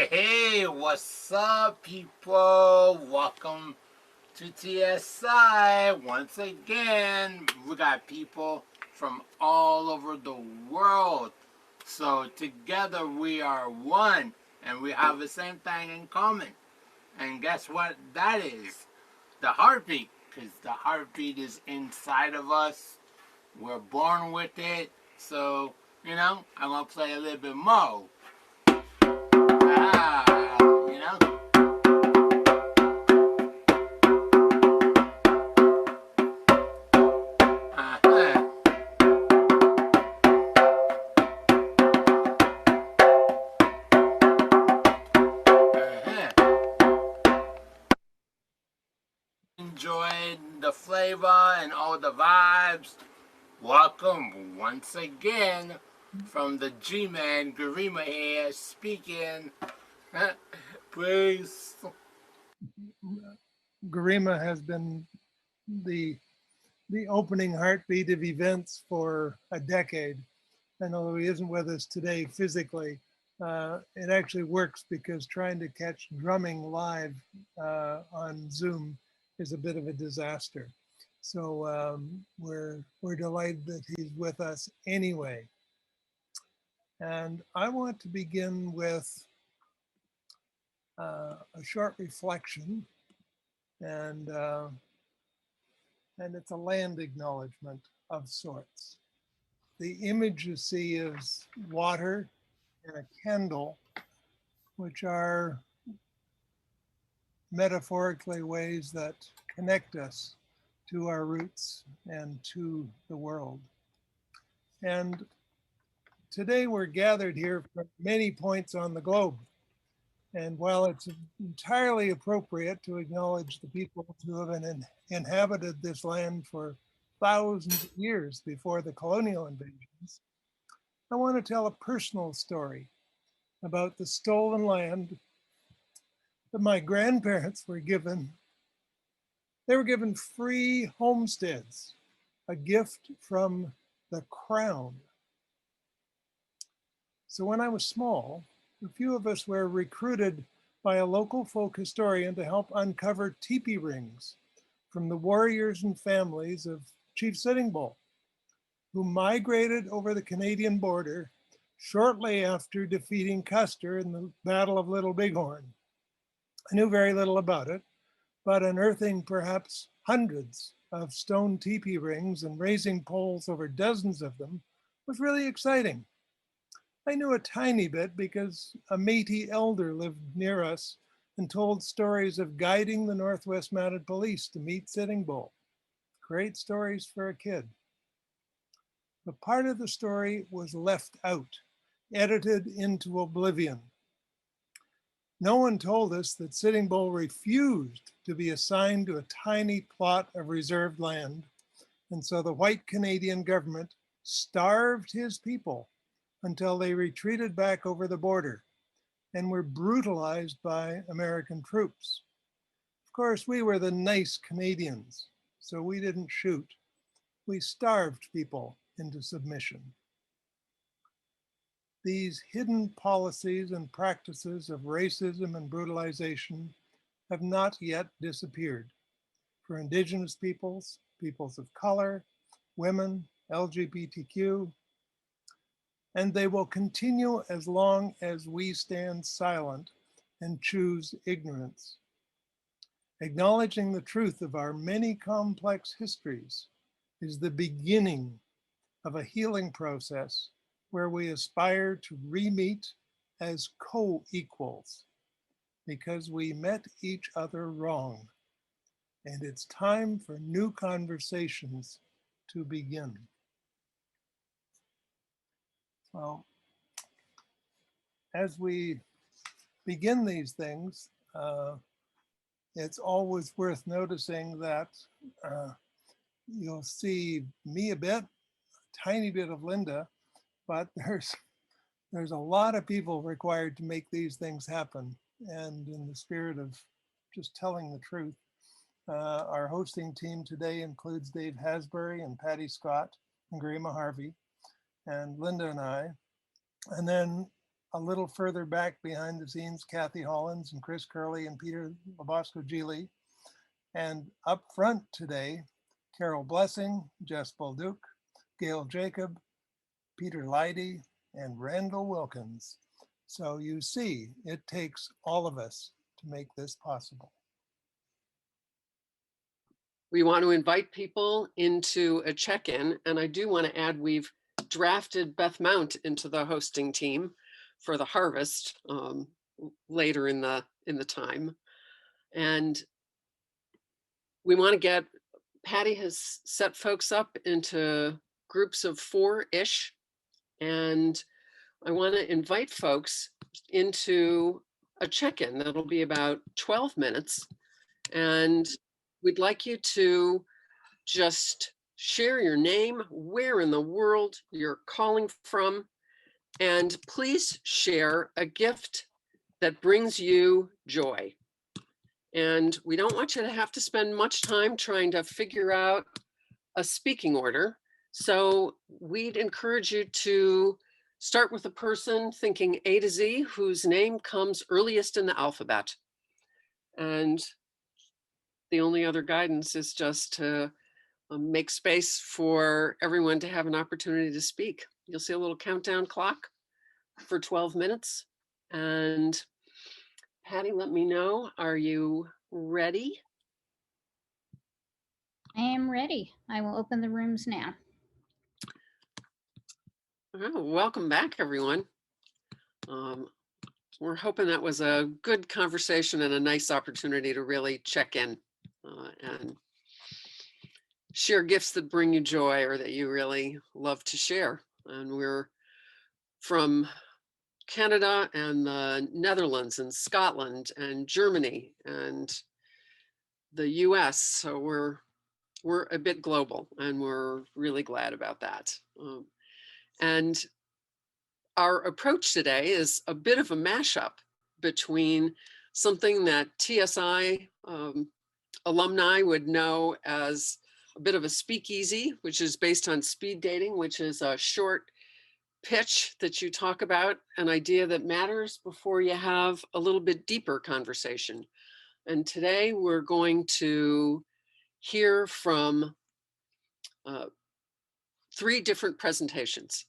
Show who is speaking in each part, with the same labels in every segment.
Speaker 1: Hey, what's up, people? Welcome to TSI. Once again, we got people from all over the world. So together we are one, and we have the same thing in common. And guess what that is? The heartbeat. Because the heartbeat is inside of us. We're born with it. So, I'm going to play a little bit more. Ah, you know? Uh-huh. Uh-huh. Enjoyed the flavor and all the vibes. Welcome once again from the G-Man Garima here speaking. Please.
Speaker 2: Garima has been the opening heartbeat of events for a decade. And although he isn't with us today physically, it actually works because trying to catch drumming live on Zoom is a bit of a disaster. So we're delighted that he's with us anyway. And I want to begin with a short reflection, and it's a land acknowledgement of sorts. The image you see is water and a candle, which are metaphorically ways that connect us to our roots and to the world. And today we're gathered here from many points on the globe. And while it's entirely appropriate to acknowledge the people who have inhabited this land for thousands of years before the colonial invasions, I want to tell a personal story about the stolen land that my grandparents were given. They were given free homesteads, a gift from the crown. So when I was small, a few of us were recruited by a local folk historian to help uncover teepee rings from the warriors and families of Chief Sitting Bull, who migrated over the Canadian border shortly after defeating Custer in the Battle of Little Bighorn. I knew very little about it, but unearthing perhaps hundreds of stone teepee rings and raising poles over dozens of them was really exciting. I knew a tiny bit because a Métis elder lived near us and told stories of guiding the Northwest Mounted Police to meet Sitting Bull. Great stories for a kid. But part of the story was left out, edited into oblivion. No one told us that Sitting Bull refused to be assigned to a tiny plot of reserved land, and so the white Canadian government starved his people until they retreated back over the border and were brutalized by American troops. Of course, we were the nice Canadians, so we didn't shoot. We starved people into submission. These hidden policies and practices of racism and brutalization have not yet disappeared for Indigenous peoples, peoples of color, women, LGBTQ, and they will continue as long as we stand silent and choose ignorance. Acknowledging the truth of our many complex histories is the beginning of a healing process where we aspire to re-meet as co-equals because we met each other wrong. And it's time for new conversations to begin. Well, as we begin these things, it's always worth noticing that you'll see me a bit, a tiny bit of Linda, but there's a lot of people required to make these things happen. And in the spirit of just telling the truth, our hosting team today includes Dave Hasbury and Patty Scott and Garima Harvey and Linda and I. And then a little further back behind the scenes, Kathy Hollins and Chris Curley and Peter Labosco-Gili. And up front today, Carol Blessing, Jess Bolduc, Gail Jacobs, Peter Leidy, and Randall Wilkins. So you see, it takes all of us to make this possible.
Speaker 3: We want to invite people into a check-in, and I do want to add we've drafted Beth Mount into the hosting team for the harvest later in the time. And we want to get, Patty has set folks up into groups of 4-ish, and I want to invite folks into a check-in that'll be about 12 minutes. And we'd like you to just share your name, where in the world you're calling from, and please share a gift that brings you joy. And we don't want you to have to spend much time trying to figure out a speaking order. So we'd encourage you to start with a person thinking A to Z whose name comes earliest in the alphabet. And the only other guidance is just to make space for everyone to have an opportunity to speak. You'll see a little countdown clock for 12 minutes. And Patty, let me know, are you ready?
Speaker 4: I am ready. I will open the rooms now.
Speaker 3: Oh, welcome back, everyone. We're hoping that was a good conversation and a nice opportunity to really check in and share gifts that bring you joy or that you really love to share. And we're from Canada and the Netherlands and Scotland and Germany and the US. So we're a bit global, and we're really glad about that. And our approach today is a bit of a mashup between something that TSI alumni would know as a bit of a speakeasy, which is based on speed dating, which is a short pitch that you talk about an idea that matters before you have a little bit deeper conversation. And today we're going to hear from 3 different presentations.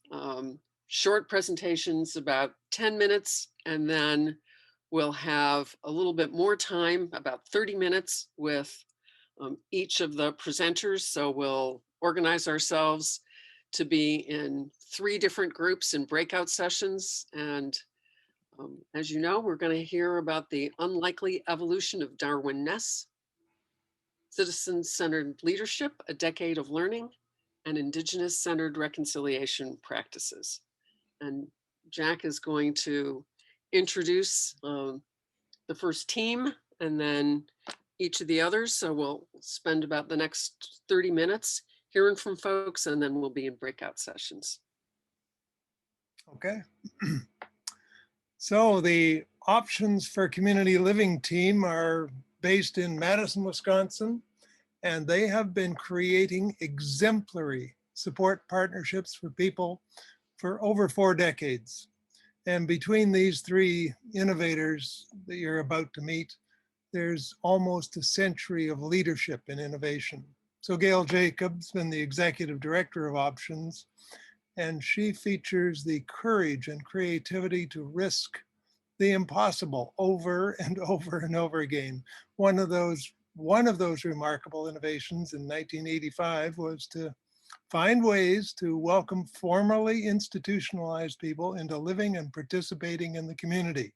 Speaker 3: Short presentations, about 10 minutes, and then we'll have a little bit more time, about 30 minutes with each of the presenters. So we'll organize ourselves to be in 3 different groups in breakout sessions. And as you know, we're going to hear about the unlikely evolution of Darwin Ness, citizen-centered leadership, a decade of learning, and Indigenous-centered reconciliation practices. And Jack is going to introduce the first team and then each of the others. So we'll spend about the next 30 minutes hearing from folks, and then we'll be in breakout sessions.
Speaker 2: Okay. So the Options for Community Living team are based in Madison, Wisconsin, and they have been creating exemplary support partnerships for people for over 4 decades. And between these 3 innovators that you're about to meet, there's almost a century of leadership and innovation. So Gail Jacobs has been the executive director of Options, and she features the courage and creativity to risk the impossible over and over and over again. One of those remarkable innovations in 1985 was to find ways to welcome formerly institutionalized people into living and participating in the community.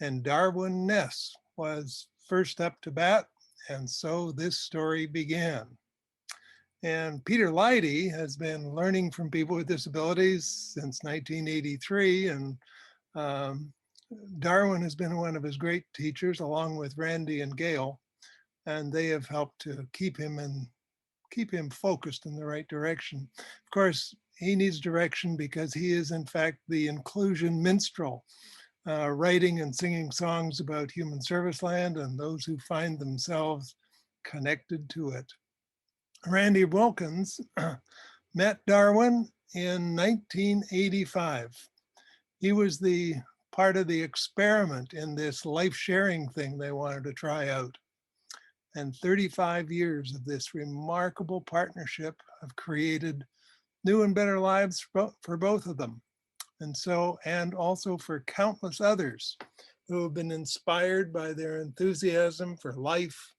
Speaker 2: And Darwin Ness was first up to bat, and so this story began. And Peter Leidy has been learning from people with disabilities since 1983, and Darwin has been one of his great teachers, along with Randy and Gail, and they have helped to keep him focused in the right direction. Of course, he needs direction because he is in fact the inclusion minstrel, writing and singing songs about human service land and those who find themselves connected to it. Randy Wilkins met Darwin in 1985. He was the part of the experiment in this life sharing thing they wanted to try out. And 35 years of this remarkable partnership have created new and better lives for both of them. And also for countless others who have been inspired by their enthusiasm for life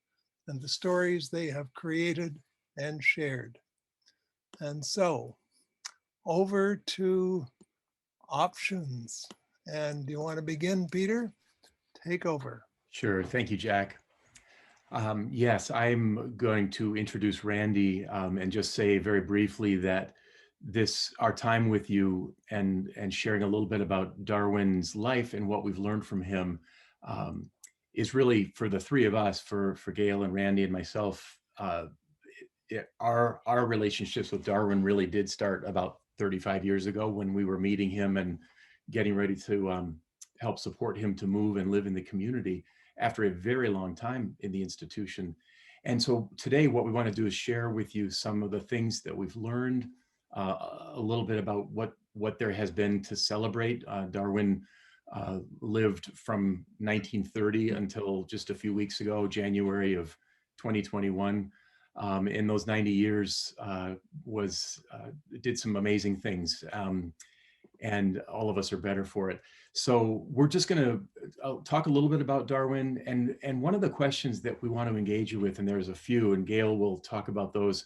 Speaker 2: and the stories they have created and shared. And so over to options. And do you want to begin, Peter? Take over.
Speaker 5: Sure. Thank you, Jack. Yes, I'm going to introduce Randy and just say very briefly that our time with you and sharing a little bit about Darwin's life and what we've learned from him is really for the three of us, for Gail and Randy and myself. Our relationships with Darwin really did start about 35 years ago when we were meeting him and getting ready to help support him to move and live in the community after a very long time in the institution. And so today what we want to do is share with you some of the things that we've learned, a little bit about what there has been to celebrate. Darwin lived from 1930 until just a few weeks ago, January of 2021. In those 90 years did some amazing things. And all of us are better for it. So we're just going to talk a little bit about Darwin. And one of the questions that we want to engage you with, and there's a few, and Gail will talk about those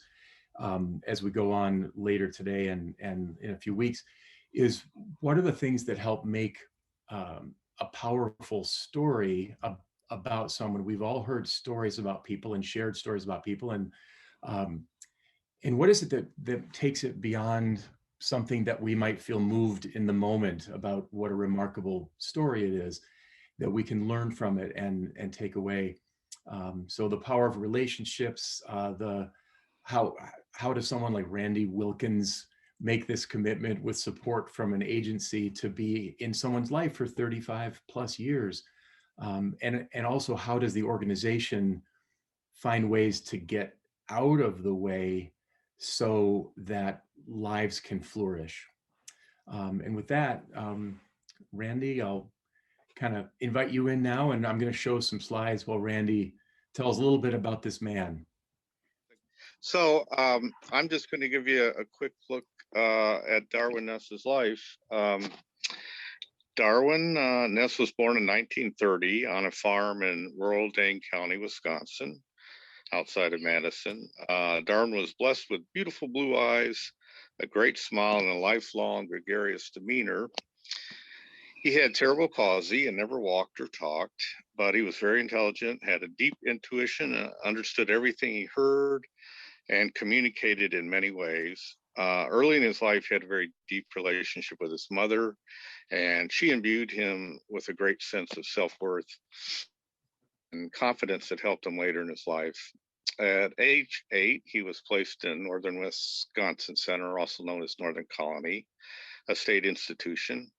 Speaker 5: as we go on later today and in a few weeks, is what are the things that help make a powerful story about someone? We've all heard stories about people and shared stories about people. And what is it that takes it beyond something that we might feel moved in the moment about what a remarkable story it is, that we can learn from it and take away. So the power of relationships, how does someone like Randy Wilkins make this commitment with support from an agency to be in someone's life for 35 plus years? And also, how does the organization find ways to get out of the way so that lives can flourish? And with that, Randy, I'll kind of invite you in now, and I'm going to show some slides while Randy tells a little bit about this man.
Speaker 6: So I'm just going to give you a quick look at Darwin Ness's life. Darwin Ness was born in 1930 on a farm in rural Dane County, Wisconsin, outside of Madison. Darwin was blessed with beautiful blue eyes, a great smile, and a lifelong gregarious demeanor. He had cerebral palsy and never walked or talked, but he was very intelligent, had a deep intuition, understood everything he heard, and communicated in many ways. Early in his life, he had a very deep relationship with his mother, and she imbued him with a great sense of self-worth and confidence that helped him later in his life. At age 8, he was placed in Northern Wisconsin Center, also known as Northern Colony, a state institution.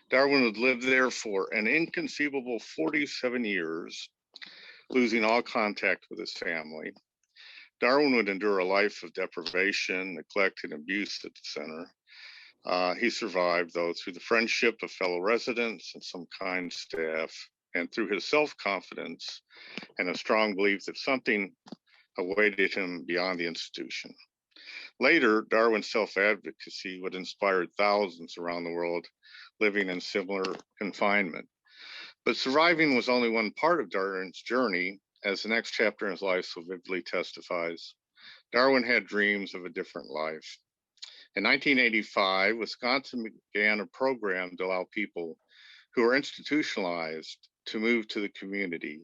Speaker 6: Darwin would live there for an inconceivable 47 years, losing all contact with his family. Darwin would endure a life of deprivation, neglect, and abuse at the center. He survived, though, through the friendship of fellow residents and some kind staff, and through his self-confidence and a strong belief that something awaited him beyond the institution. Later, Darwin's self-advocacy would inspire thousands around the world living in similar confinement. But surviving was only one part of Darwin's journey, as the next chapter in his life so vividly testifies. Darwin had dreams of a different life. In 1985, Wisconsin began a program to allow people who are institutionalized to move to the community.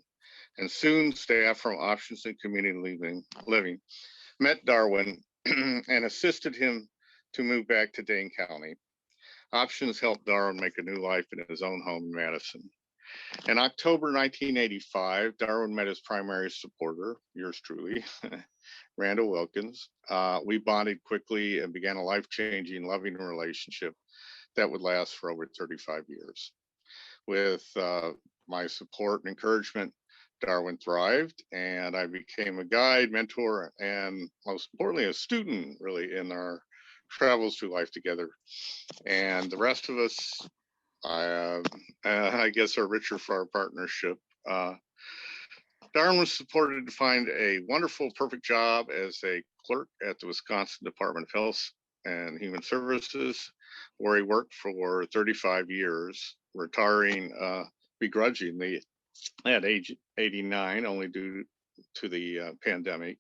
Speaker 6: And soon, staff from Options in Community Living met Darwin and assisted him to move back to Dane County. Options helped Darwin make a new life in his own home in Madison. In October 1985, Darwin met his primary supporter, yours truly, Randall Wilkins. We bonded quickly and began a life-changing, loving relationship that would last for over 35 years. With my support and encouragement, Darwin thrived, and I became a guide, mentor, and most importantly, a student, really, in our travels through life together. And the rest of us I guess are richer for our partnership. Darwin was supported to find a wonderful, perfect job as a clerk at the Wisconsin Department of Health and Human Services, where he worked for 35 years, retiring begrudgingly at age 89, only due to the pandemic.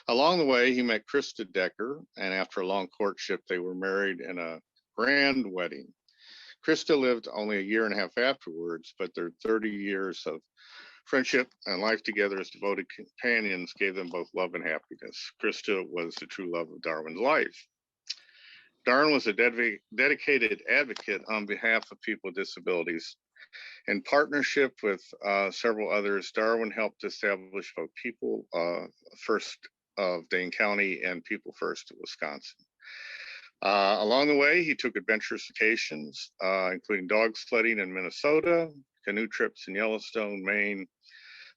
Speaker 6: Along the way, he met Krista Decker, and after a long courtship, they were married in a grand wedding. Krista lived only a year and a half afterwards, but their 30 years of friendship and life together as devoted companions gave them both love and happiness. Krista was the true love of Darwin's life. Darwin was a dedicated advocate on behalf of people with disabilities. In partnership with several others, Darwin helped establish both People First of Dane County and People First of Wisconsin. Along the way, he took adventurous vacations, including dog sledding in Minnesota, canoe trips in Yellowstone, Maine,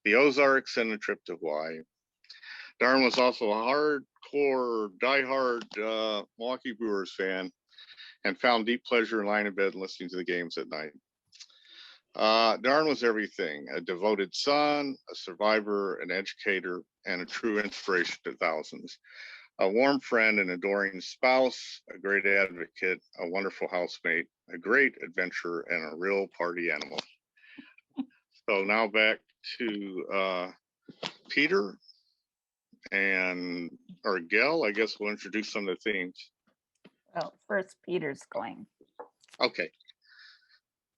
Speaker 6: the Ozarks, and a trip to Hawaii. Darwin was also a hardcore, diehard Milwaukee Brewers fan and found deep pleasure in lying in bed and listening to the games at night. Darwin was everything: a devoted son, a survivor, an educator, and a true inspiration to thousands. A warm friend, an adoring spouse, a great advocate, a wonderful housemate, a great adventurer, and a real party animal. So now back to Peter or Gail. I guess we'll introduce some of the themes.
Speaker 7: Well, first Peter's going.
Speaker 6: Okay.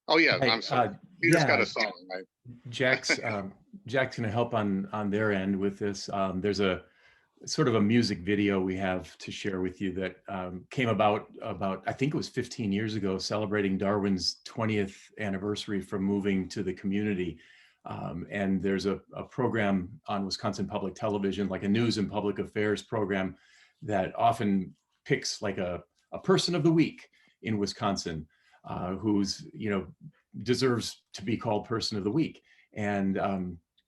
Speaker 6: Oh yeah,
Speaker 5: Hey,
Speaker 6: I'm sorry. Peter's got
Speaker 5: yeah,
Speaker 6: a song, right?
Speaker 5: Jack's going to help on their end with this. There's a sort of a music video we have to share with you that came about I think it was 15 years ago, celebrating Darwin's 20th anniversary from moving to the community. And there's a program on Wisconsin Public Television, like a news and public affairs program, that often picks like a person of the week in Wisconsin who's, deserves to be called person of the week. And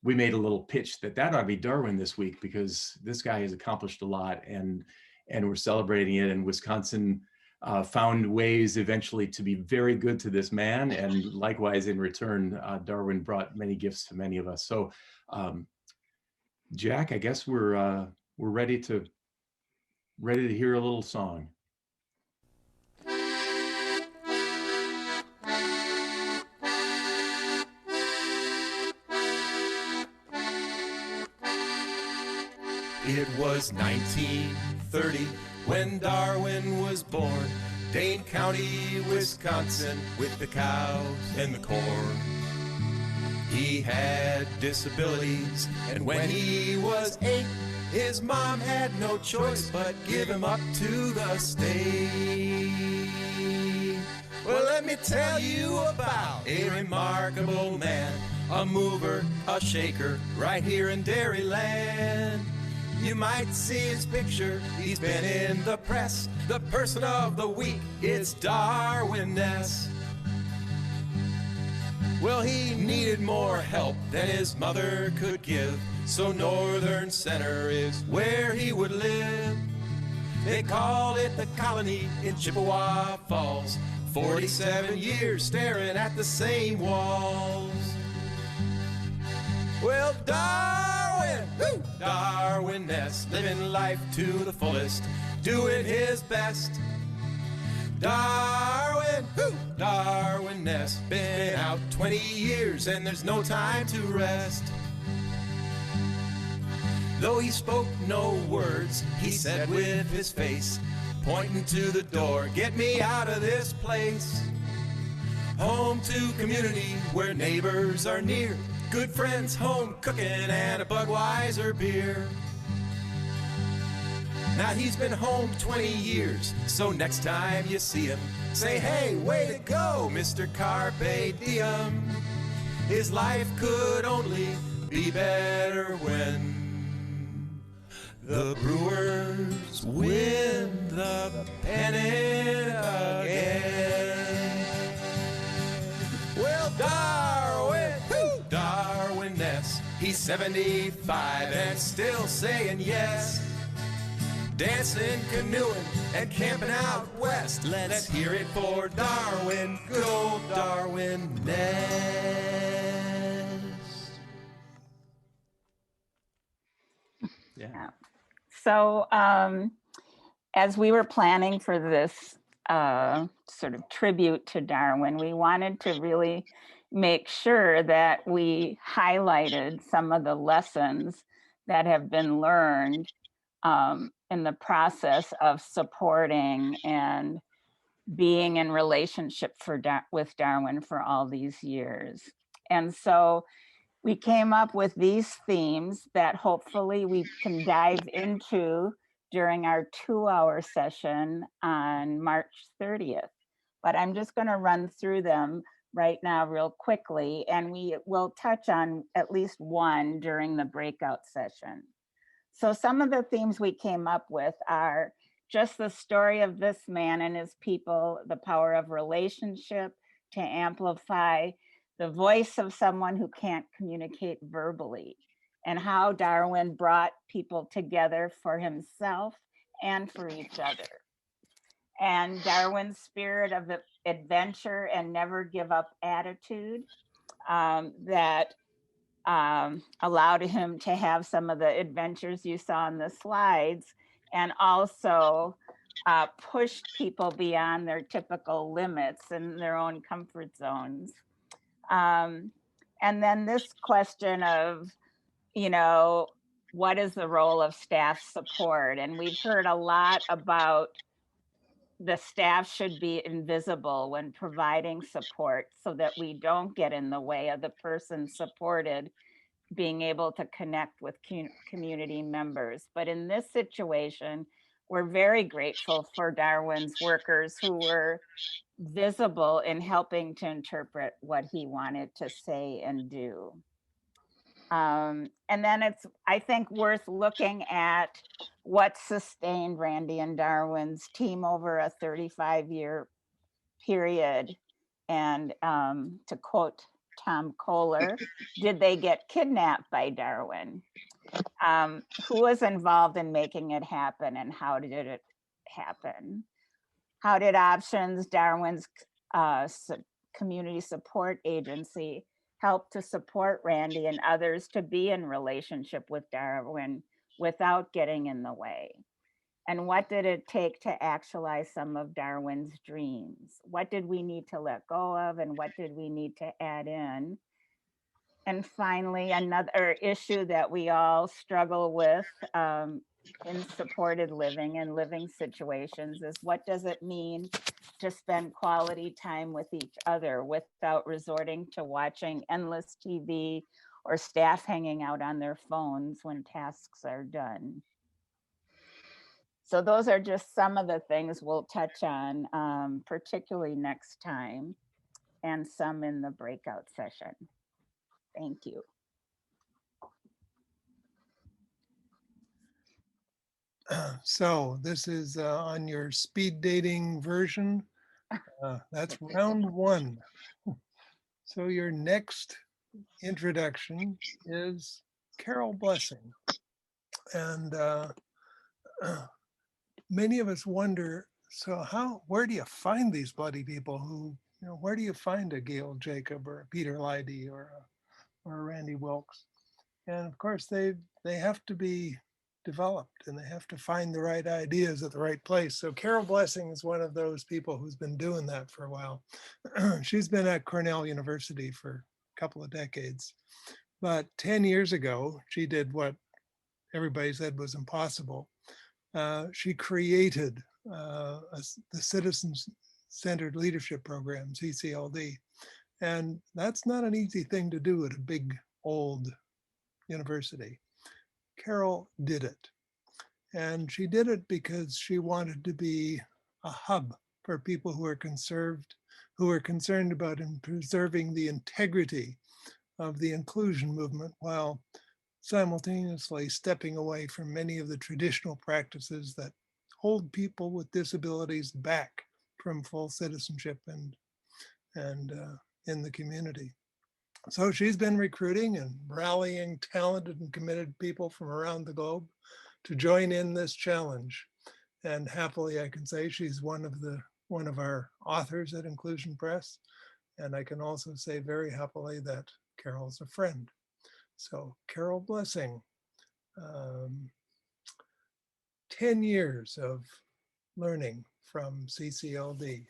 Speaker 5: we made a little pitch that ought to be Darwin this week, because this guy has accomplished a lot, and we're celebrating it. And Wisconsin found ways eventually to be very good to this man, and likewise in return, Darwin brought many gifts to many of us. So, Jack, I guess we're ready to hear a little song.
Speaker 8: It was 1930 when Darwin was born, Dane County, Wisconsin, with the cows and the corn. He had disabilities, and when he was 8, his mom had no choice but give him up to the state. Well, let me tell you about a remarkable man, a mover, a shaker, right here in Dairyland. You might see his picture, he's been in the press. The person of the week is Darwin Ness. Well, he needed more help than his mother could give, so Northern Center is where he would live. They call it the colony in Chippewa Falls, 47 years staring at the same walls. Well, Darwin Ness, living life to the fullest, doing his best. Darwin Ness, been out 20 years and there's no time to rest. Though he spoke no words, he said with his face, pointing to the door, get me out of this place. Home to community where neighbors are near, good friends, home cooking, and a Budweiser beer. Now he's been home 20 years, so next time you see him, say, hey, way to go, Mr. Carpe Diem. His life could only be better when the Brewers win the pennant again. Well, Darwin Ness, he's 75 and still saying yes. dancing, canoeing, and camping out west. Let's hear it for Darwin, good old Darwin Ness.
Speaker 5: Yeah.
Speaker 7: So as we were planning for this sort of tribute to Darwin, we wanted to really make sure that we highlighted some of the lessons that have been learned in the process of supporting and being in relationship with Darwin for all these years. And so we came up with these themes that hopefully we can dive into during our 2-hour session on March 30th. But I'm just going to run through them right now real quickly, and we will touch on at least one during the breakout session. So some of the themes we came up with are just the story of this man and his people, the power of relationship to amplify the voice of someone who can't communicate verbally, and how Darwin brought people together for himself and for each other. And Darwin's spirit of adventure and never give up attitude that allowed him to have some of the adventures you saw in the slides, and also pushed people beyond their typical limits and their own comfort zones. And then this question of, what is the role of staff support? And we've heard a lot about the staff should be invisible when providing support so that we don't get in the way of the person supported being able to connect with community members. But in this situation, we're very grateful for Darwin's workers who were visible in helping to interpret what he wanted to say and do. And then it's, I think, worth looking at what sustained Randy and Darwin's team over a 35-year period. And to quote Tom Kohler, did they get kidnapped by Darwin? Who was involved in making it happen, and how did it happen? How did Options, Darwin's community support agency, help to support Randy and others to be in relationship with Darwin without getting in the way? And what did it take to actualize some of Darwin's dreams? What did we need to let go of, and what did we need to add in? And finally, another issue that we all struggle with in supported living and living situations is, what does it mean to spend quality time with each other without resorting to watching endless TV or staff hanging out on their phones when tasks are done? So those are just some of the things we'll touch on, particularly next time, and some in the breakout session. Thank you.
Speaker 2: So this is on your speed dating version. That's round one. So your next introduction is Carol Blessing. And many of us wonder, so where do you find these bloody people who, where do you find a Gail Jacobs or a Peter Leidy or a Randy Wilkes? And of course, they have to be developed, and they have to find the right ideas at the right place. So Carol Blessing is one of those people who's been doing that for a while. She's been at Cornell University for a couple of decades. But 10 years ago, she did what everybody said was impossible. She created the Citizen-Centered Leadership Program, CCLD. And that's not an easy thing to do at a big, old university. Carol did it. And she did it because she wanted to be a hub for people who are concerned about preserving the integrity of the inclusion movement, while simultaneously stepping away from many of the traditional practices that hold people with disabilities back from full citizenship and in the community. So she's been recruiting and rallying talented and committed people from around the globe to join in this challenge. And happily, I can say she's one of our authors at Inclusion Press. And I can also say very happily that Carol's a friend. So Carol Blessing, 10 years of learning from CCLD.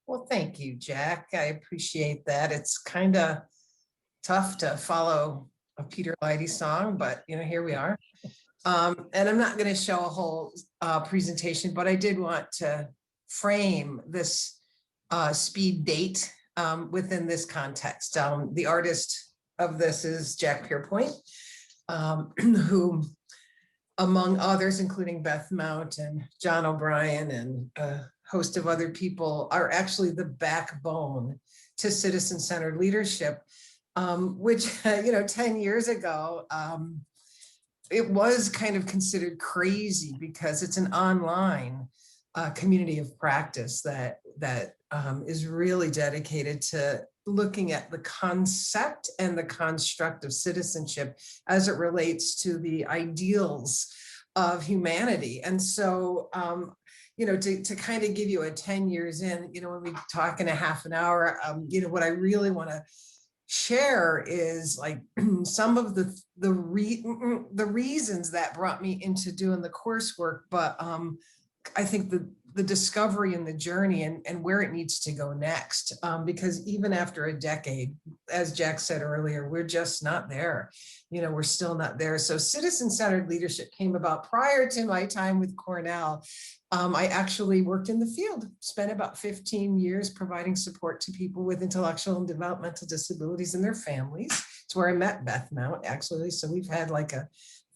Speaker 9: Well, thank you, Jack. I appreciate that. It's kind of tough to follow a Peter Leidy song, but here we are. And I'm not going to show a whole presentation, but I did want to frame this speed date within this context. The artist of this is Jack Pierpoint, who, among others, including Beth Mount and John O'Brien and a host of other people, are actually the backbone to citizen-centered leadership, which 10 years ago, it was kind of considered crazy because it's an online community of practice that is really dedicated to looking at the concept and the construct of citizenship as it relates to the ideals of humanity. And so, to kind of give you a 10 years in, when we talk in a half an hour, what I really want to share is like some of the reasons that brought me into doing the coursework, but I think the discovery and the journey and where it needs to go next, because even after a decade, as Jack said earlier, we're just not there. We're still not there. So citizen-centered leadership came about prior to my time with Cornell. I actually worked in the field, spent about 15 years providing support to people with intellectual and developmental disabilities and their families. It's where I met Beth Mount, actually. So we've had I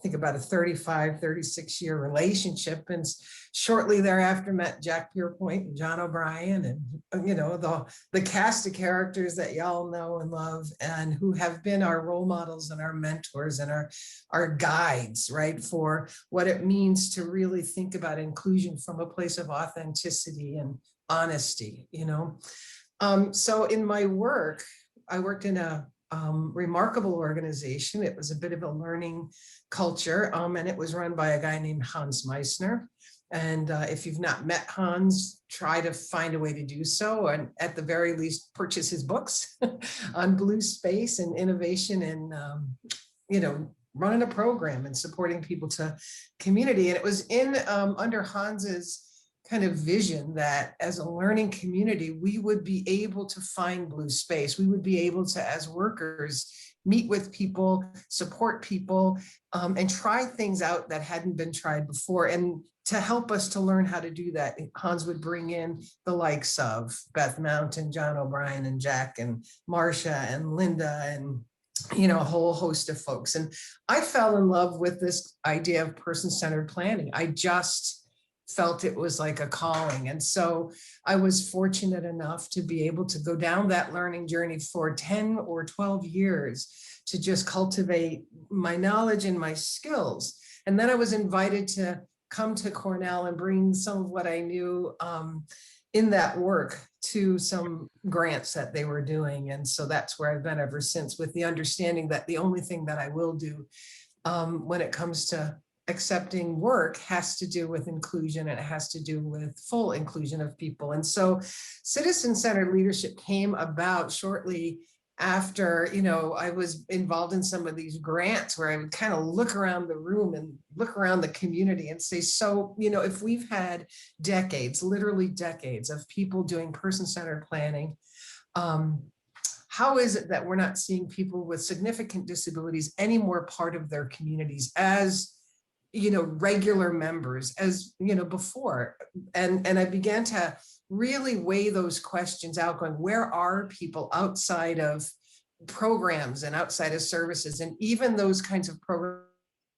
Speaker 9: think about a 35, 36 year relationship. And shortly thereafter met Jack Pierpoint and John O'Brien and, the cast of characters that y'all know and love and who have been our role models and our mentors and our guides, right, for what it means to really think about inclusion from a place of authenticity and honesty, So in my work, I worked in a remarkable organization. It was a bit of a learning culture, and it was run by a guy named Hans Meissner. And if you've not met Hans, try to find a way to do so, and at the very least, purchase his books on blue space and innovation and, running a program and supporting people to community. And it was in under Hans's kind of vision that as a learning community, we would be able to find blue space. We would be able to, as workers, meet with people, support people, and try things out that hadn't been tried before. And to help us to learn how to do that, Hans would bring in the likes of Beth Mount and John O'Brien and Jack and Marcia and Linda and a whole host of folks. And I fell in love with this idea of person-centered planning. I just felt it was like a calling. And so I was fortunate enough to be able to go down that learning journey for 10 or 12 years to just cultivate my knowledge and my skills. And then I was invited to come to Cornell and bring some of what I knew in that work to some grants that they were doing. And so that's where I've been ever since, with the understanding that the only thing that I will do when it comes to accepting work has to do with inclusion, and it has to do with full inclusion of people. And so citizen-centered leadership came about shortly after, I was involved in some of these grants where I would kind of look around the room and look around the community and say, so, if we've had decades, literally decades of people doing person-centered planning, how is it that we're not seeing people with significant disabilities any more part of their communities as regular members as, before? And I began to really weigh those questions out, going, where are people outside of programs and outside of services? And even those kinds of programs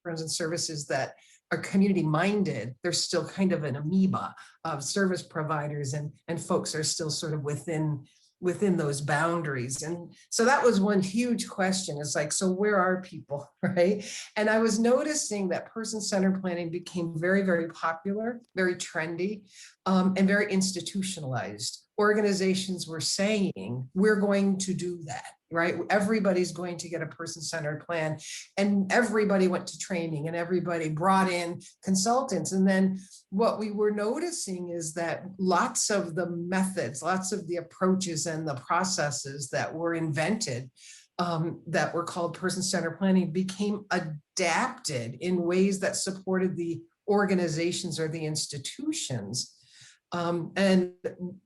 Speaker 9: and services that are community minded, there's still kind of an amoeba of service providers, and folks are still sort of within those boundaries. And so that was one huge question. It's like, so where are people, right? And I was noticing that person-centered planning became very, very popular, very trendy, and very institutionalized. Organizations were saying, we're going to do that. right? Everybody's going to get a person-centered plan, and everybody went to training and everybody brought in consultants. And then what we were noticing is that lots of the methods, lots of the approaches and the processes that were invented that were called person-centered planning became adapted in ways that supported the organizations or the institutions, and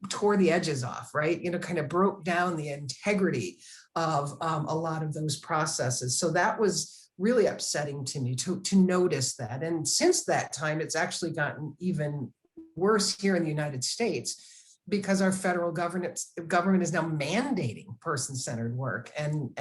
Speaker 9: tore the edges off, right? Kind of broke down the integrity of a lot of those processes. So that was really upsetting to me to notice that. And since that time, it's actually gotten even worse here in the United States, because our federal government is now mandating person-centered work and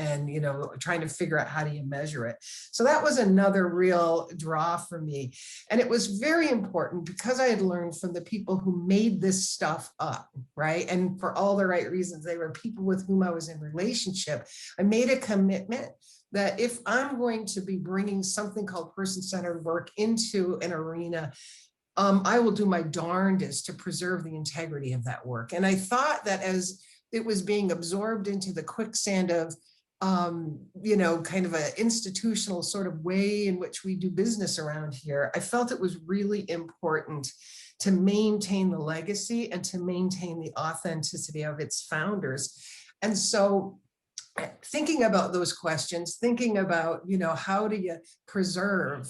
Speaker 9: trying to figure out how do you measure it. So that was another real draw for me. And it was very important because I had learned from the people who made this stuff up, right? And for all the right reasons, they were people with whom I was in relationship. I made a commitment that if I'm going to be bringing something called person-centered work into an arena, I will do my darndest to preserve the integrity of that work. And I thought that as it was being absorbed into the quicksand of, kind of an institutional sort of way in which we do business around here, I felt it was really important to maintain the legacy and to maintain the authenticity of its founders. And so thinking about those questions, thinking about, how do you preserve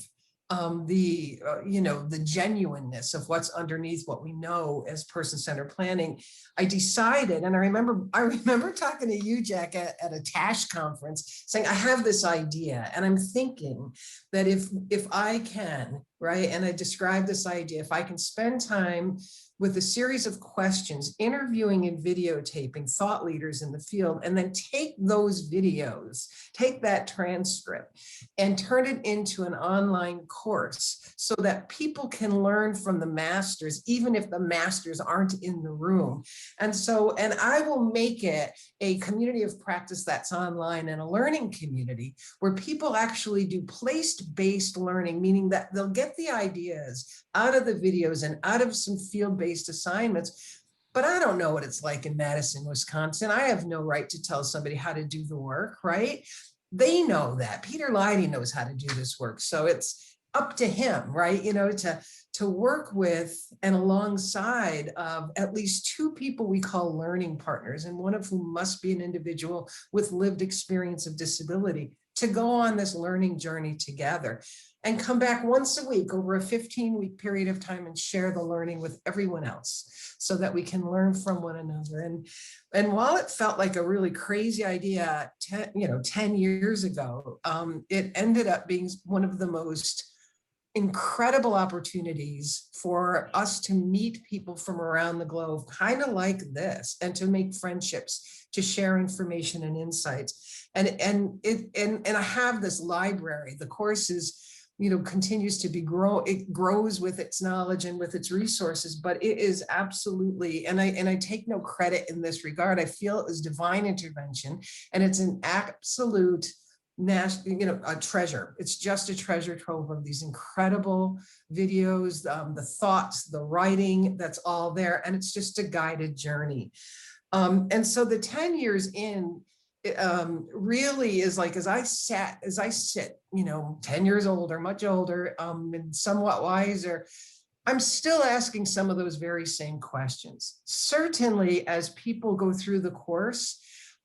Speaker 9: the genuineness of what's underneath what we know as person-centered planning, I decided, and I remember talking to you, Jack, at a TASH conference, saying, I have this idea, and I'm thinking that if I can, right, and I described this idea, if I can spend time with a series of questions, interviewing and videotaping thought leaders in the field, and then take those videos, take that transcript and turn it into an online course so that people can learn from the masters, even if the masters aren't in the room. And I will make it a community of practice that's online and a learning community where people actually do place-based learning, meaning that they'll get the ideas out of the videos and out of some field-based assignments. But I don't know what it's like in Madison, Wisconsin. I have no right to tell somebody how to do the work, right? They know that. Peter Leidy knows how to do this work. So it's up to him, right? To work with and alongside of at least two people we call learning partners, and one of whom must be an individual with lived experience of disability, to go on this learning journey together and come back once a week over a 15-week period of time and share the learning with everyone else so that we can learn from one another. And while it felt like a really crazy idea 10 years ago, it ended up being one of the most incredible opportunities for us to meet people from around the globe, kind of like this, and to make friendships, to share information and insights. And I have this library. The course is, continues to it grows with its knowledge and with its resources, but it is absolutely, and I take no credit in this regard. I feel it was divine intervention, and it's an absolute a treasure. It's just a treasure trove of these incredible videos, the thoughts, the writing, that's all there. And it's just a guided journey. And so the 10 years in, really is like, as I sit, 10 years older, much older, and somewhat wiser, I'm still asking some of those very same questions. Certainly, as people go through the course,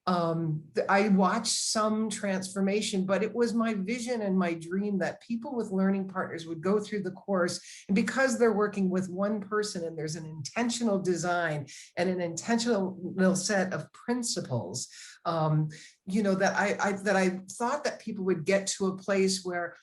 Speaker 9: I watched some transformation, but it was my vision and my dream that people with learning partners would go through the course, and because they're working with one person and there's an intentional design and an intentional set of principles, that I thought that people would get to a place where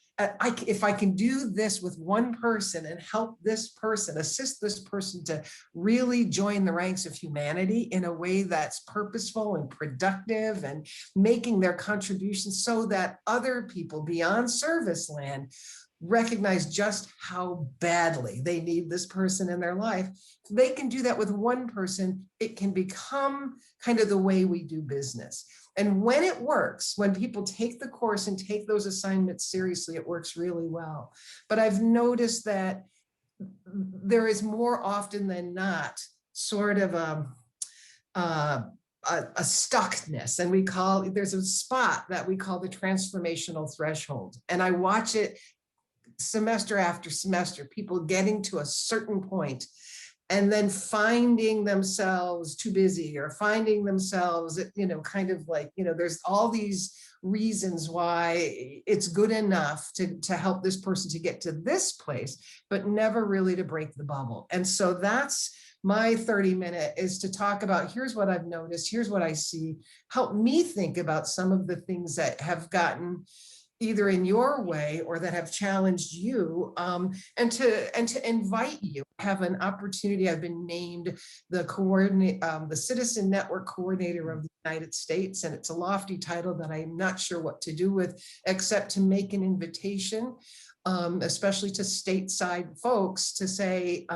Speaker 9: if I can do this with one person and help this person, assist this person to really join the ranks of humanity in a way that's purposeful and productive and making their contributions so that other people beyond service land recognize just how badly they need this person in their life. If they can do that with one person, it can become kind of the way we do business. And when it works, when people take the course and take those assignments seriously, it works really well. But I've noticed that there is more often than not sort of a stuckness, and there's a spot that we call the transformational threshold. And I watch it semester after semester, people getting to a certain point and then finding themselves too busy, or finding themselves, kind of like, there's all these reasons why it's good enough to help this person to get to this place, but never really to break the bubble. And so that's my 30-minute, is to talk about, here's what I've noticed, here's what I see, help me think about some of the things that have gotten either in your way or that have challenged you, and to invite you. I have an opportunity. I've been named the Citizen Network Coordinator of the United States, and it's a lofty title that I'm not sure what to do with, except to make an invitation, especially to stateside folks, to say,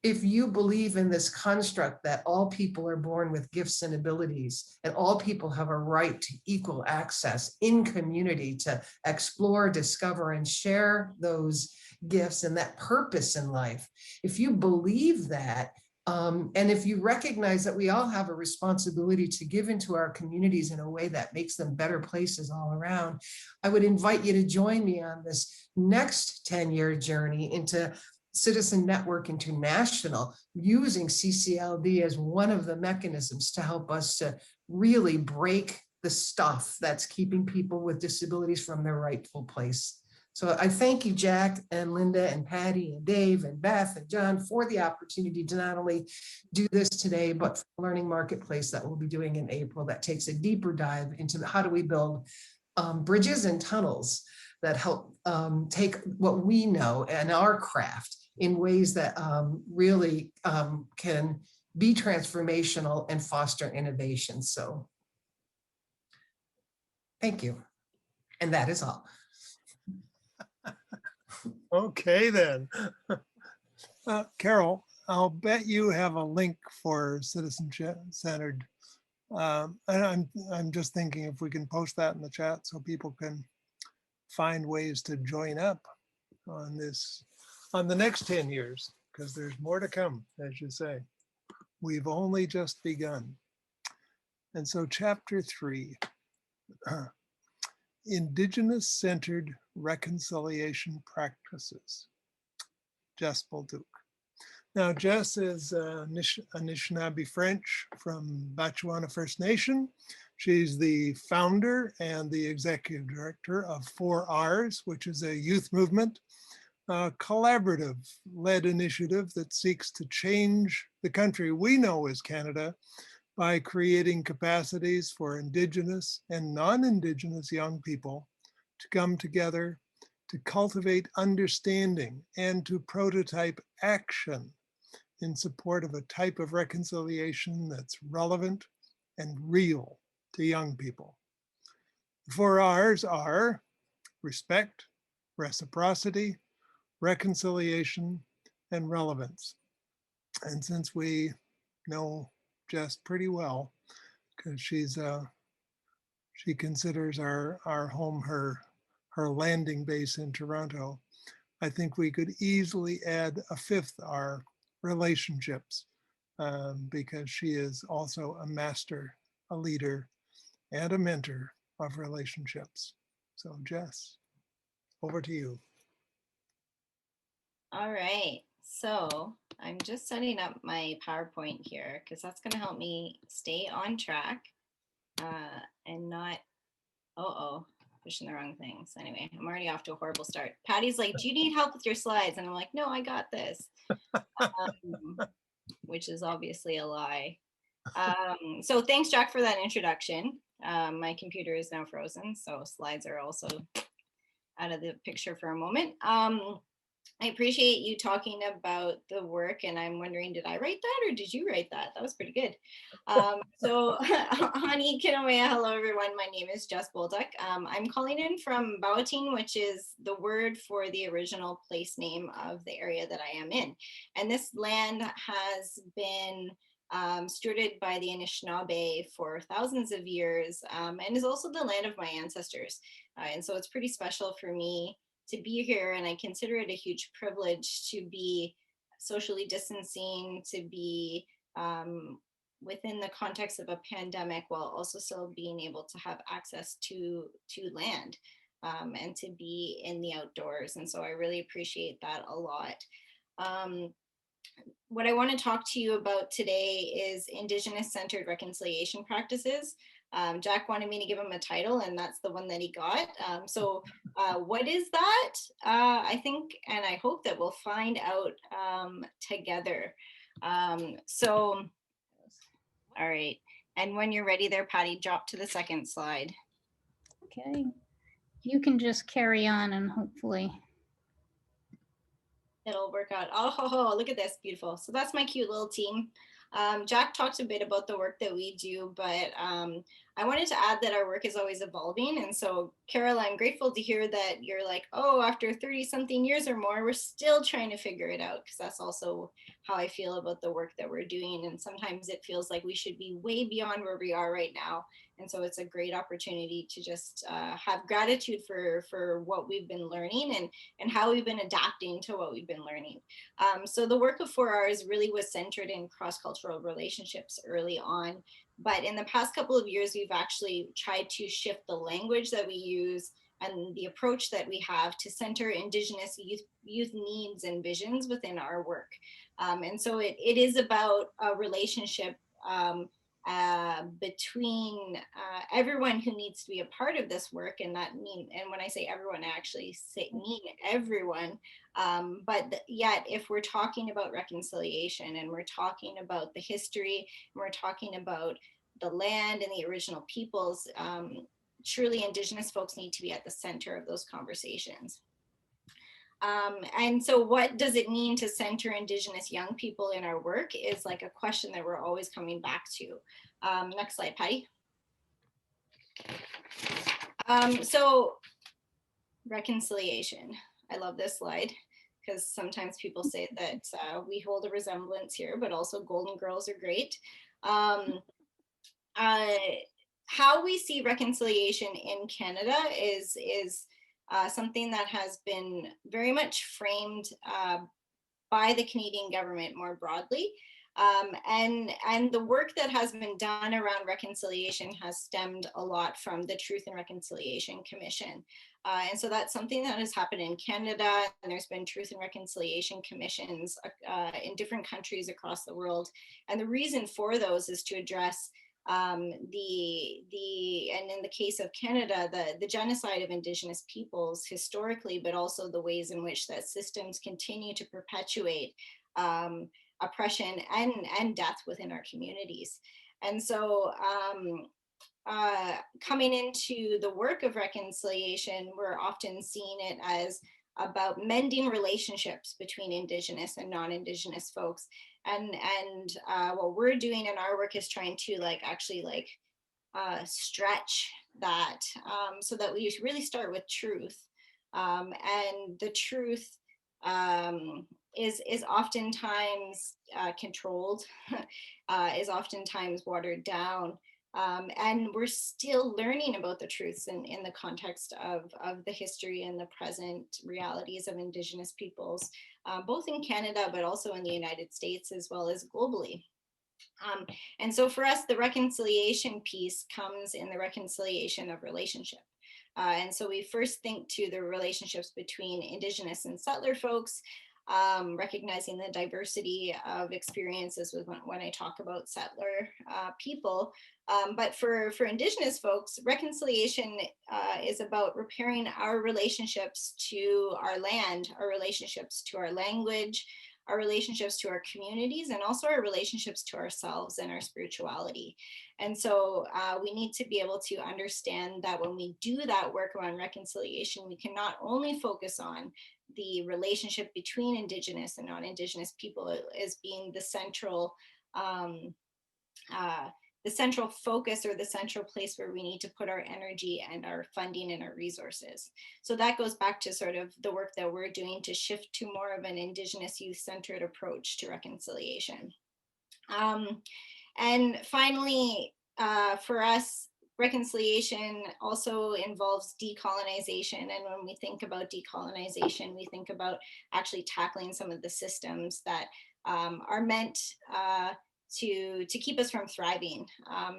Speaker 9: if you believe in this construct that all people are born with gifts and abilities, and all people have a right to equal access in community to explore, discover, and share those gifts and that purpose in life, if you believe that, and if you recognize that we all have a responsibility to give into our communities in a way that makes them better places all around, I would invite you to join me on this next 10-year journey into Citizen Network International, using CCLD as one of the mechanisms to help us to really break the stuff that's keeping people with disabilities from their rightful place. So I thank you, Jack and Linda and Patty and Dave and Beth and John, for the opportunity to not only do this today, but for the Learning Marketplace that we'll be doing in April, that takes a deeper dive into how do we build bridges and tunnels that help take what we know and our craft in ways that really can be transformational and foster innovation. So thank you. And that is all.
Speaker 2: Okay, then. Carol, I'll bet you have a link for citizen-centered. And I'm just thinking if we can post that in the chat so people can find ways to join up on this, on the next 10 years, because there's more to come, as you say. We've only just begun. And so chapter 3, Indigenous-centered reconciliation practices. Jess Bolduc. Now, Jess is Anishinaabe French from Batchewana First Nation. She's the founder and the executive director of 4Rs, which is a youth movement, a collaborative-led initiative that seeks to change the country we know as Canada by creating capacities for Indigenous and non-Indigenous young people to come together, to cultivate understanding, and to prototype action in support of a type of reconciliation that's relevant and real to young people. The 4Rs are respect, reciprocity, reconciliation, and relevance. And since we know Jess pretty well, because she considers our home her landing base in Toronto, I think we could easily add a 5th R, relationships, because she is also a master, a leader, and a mentor of relationships. So Jess, over to you.
Speaker 10: All right, so I'm just setting up my PowerPoint here because that's going to help me stay on track and not, pushing the wrong things. Anyway, I'm already off to a horrible start. Patty's like, do you need help with your slides? And I'm like, no, I got this, which is obviously a lie. So thanks, Jack, for that introduction. My computer is now frozen, so slides are also out of the picture for a moment. I appreciate you talking about the work, and I'm wondering, did I write that or did you write that? That was pretty good. So, Hani Kinawea, hello everyone. My name is Jess Bolduc. I'm calling in from Bawatine, which is the word for the original place name of the area that I am in. And this land has been stewarded by the Anishinaabe for thousands of years, and is also the land of my ancestors. And so it's pretty special for me to be here, and I consider it a huge privilege to be socially distancing, to be within the context of a pandemic, while also still being able to have access to land and to be in the outdoors. And so I really appreciate that a lot. What I want to talk to you about today is Indigenous-centered reconciliation practices. Jack wanted me to give him a title, and that's the one that he got. So what is that? I think, and I hope that we'll find out together. So, all right. And when you're ready there, Patty, drop to the second slide.
Speaker 4: Okay. You can just carry on and hopefully.
Speaker 10: It'll work out. Oh, look at this, beautiful. So that's my cute little team. Jack talked a bit about the work that we do, but I wanted to add that our work is always evolving. And so, Carol, I'm grateful to hear that you're like, oh, after 30 something years or more, we're still trying to figure it out, because that's also how I feel about the work that we're doing. And sometimes it feels like we should be way beyond where we are right now. And so it's a great opportunity to just have gratitude for what we've been learning and how we've been adapting to what we've been learning. So the work of 4Rs really was centered in cross-cultural relationships early on. But in the past couple of years, we've actually tried to shift the language that we use and the approach that we have to center Indigenous youth needs and visions within our work. And so it is about a relationship between everyone who needs to be a part of this work, and when I say everyone, I actually mean everyone. But yet, if we're talking about reconciliation, and we're talking about the history, and we're talking about the land and the original peoples, truly Indigenous folks need to be at the center of those conversations. And so what does it mean to center Indigenous young people in our work is like a question that we're always coming back to. Next slide, Patty. So reconciliation. I love this slide because sometimes people say that we hold a resemblance here, but also Golden Girls are great. How we see reconciliation in Canada is something that has been very much framed by the Canadian government more broadly. And the work that has been done around reconciliation has stemmed a lot from the Truth and Reconciliation Commission. And so that's something that has happened in Canada, and there's been Truth and Reconciliation Commissions in different countries across the world. And the reason for those is to address and in the case of Canada, the genocide of Indigenous peoples historically, but also the ways in which that systems continue to perpetuate oppression and death within our communities. And so coming into the work of reconciliation, we're often seeing it as about mending relationships between Indigenous and non-Indigenous folks. And what we're doing in our work is trying to stretch that so that we really start with truth. And the truth is oftentimes controlled, is oftentimes watered down. And we're still learning about the truths in the context of the history and the present realities of Indigenous peoples, both in Canada, but also in the United States, as well as globally. And so for us, the reconciliation piece comes in the reconciliation of relationship. And so we first think to the relationships between Indigenous and settler folks, recognizing the diversity of experiences when I talk about settler people. But for Indigenous folks, reconciliation is about repairing our relationships to our land, our relationships to our language, our relationships to our communities, and also our relationships to ourselves and our spirituality. And so we need to be able to understand that when we do that work around reconciliation, we can not only focus on the relationship between Indigenous and non-Indigenous people as being the central focus, or the central place where we need to put our energy and our funding and our resources. So that goes back to sort of the work that we're doing to shift to more of an Indigenous youth-centered approach to reconciliation. And finally, for us, reconciliation also involves decolonization. And when we think about decolonization, we think about actually tackling some of the systems that are meant to keep us from thriving.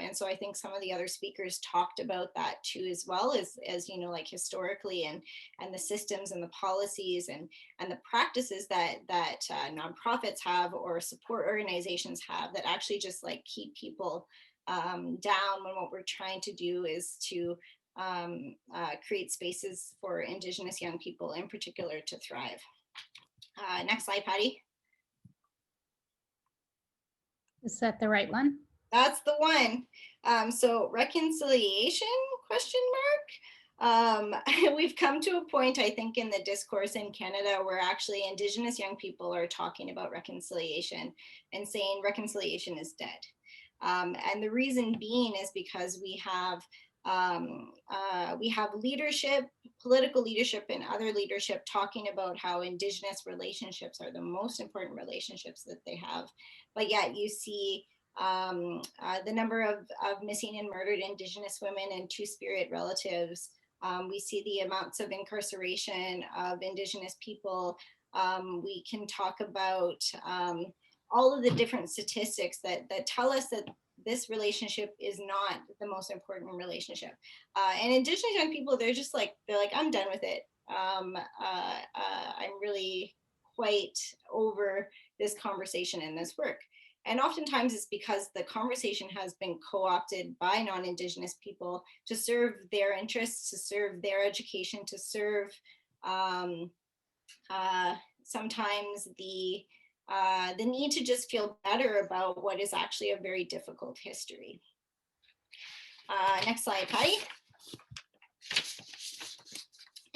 Speaker 10: And so I think some of the other speakers talked about that too, as well as you know, like historically and the systems and the policies and the practices that nonprofits have or support organizations have that actually just like keep people down when what we're trying to do is to create spaces for Indigenous young people in particular to thrive. Next slide, Patty.
Speaker 4: Is that the right one?
Speaker 10: That's the one. So reconciliation, question mark. We've come to a point, I think, in the discourse in Canada where actually Indigenous young people are talking about reconciliation and saying reconciliation is dead. And the reason being is because we have leadership, political leadership and other leadership talking about how Indigenous relationships are the most important relationships that they have. But yet you see the number of missing and murdered Indigenous women and Two-Spirit relatives. We see the amounts of incarceration of Indigenous people. We can talk about all of the different statistics that tell us that this relationship is not the most important relationship. And Indigenous young people, they're like, I'm done with it. I'm really quite over this conversation and this work. And oftentimes it's because the conversation has been co-opted by non-Indigenous people to serve their interests, to serve their education, to serve sometimes the need to just feel better about what is actually a very difficult history. Next slide, Patty.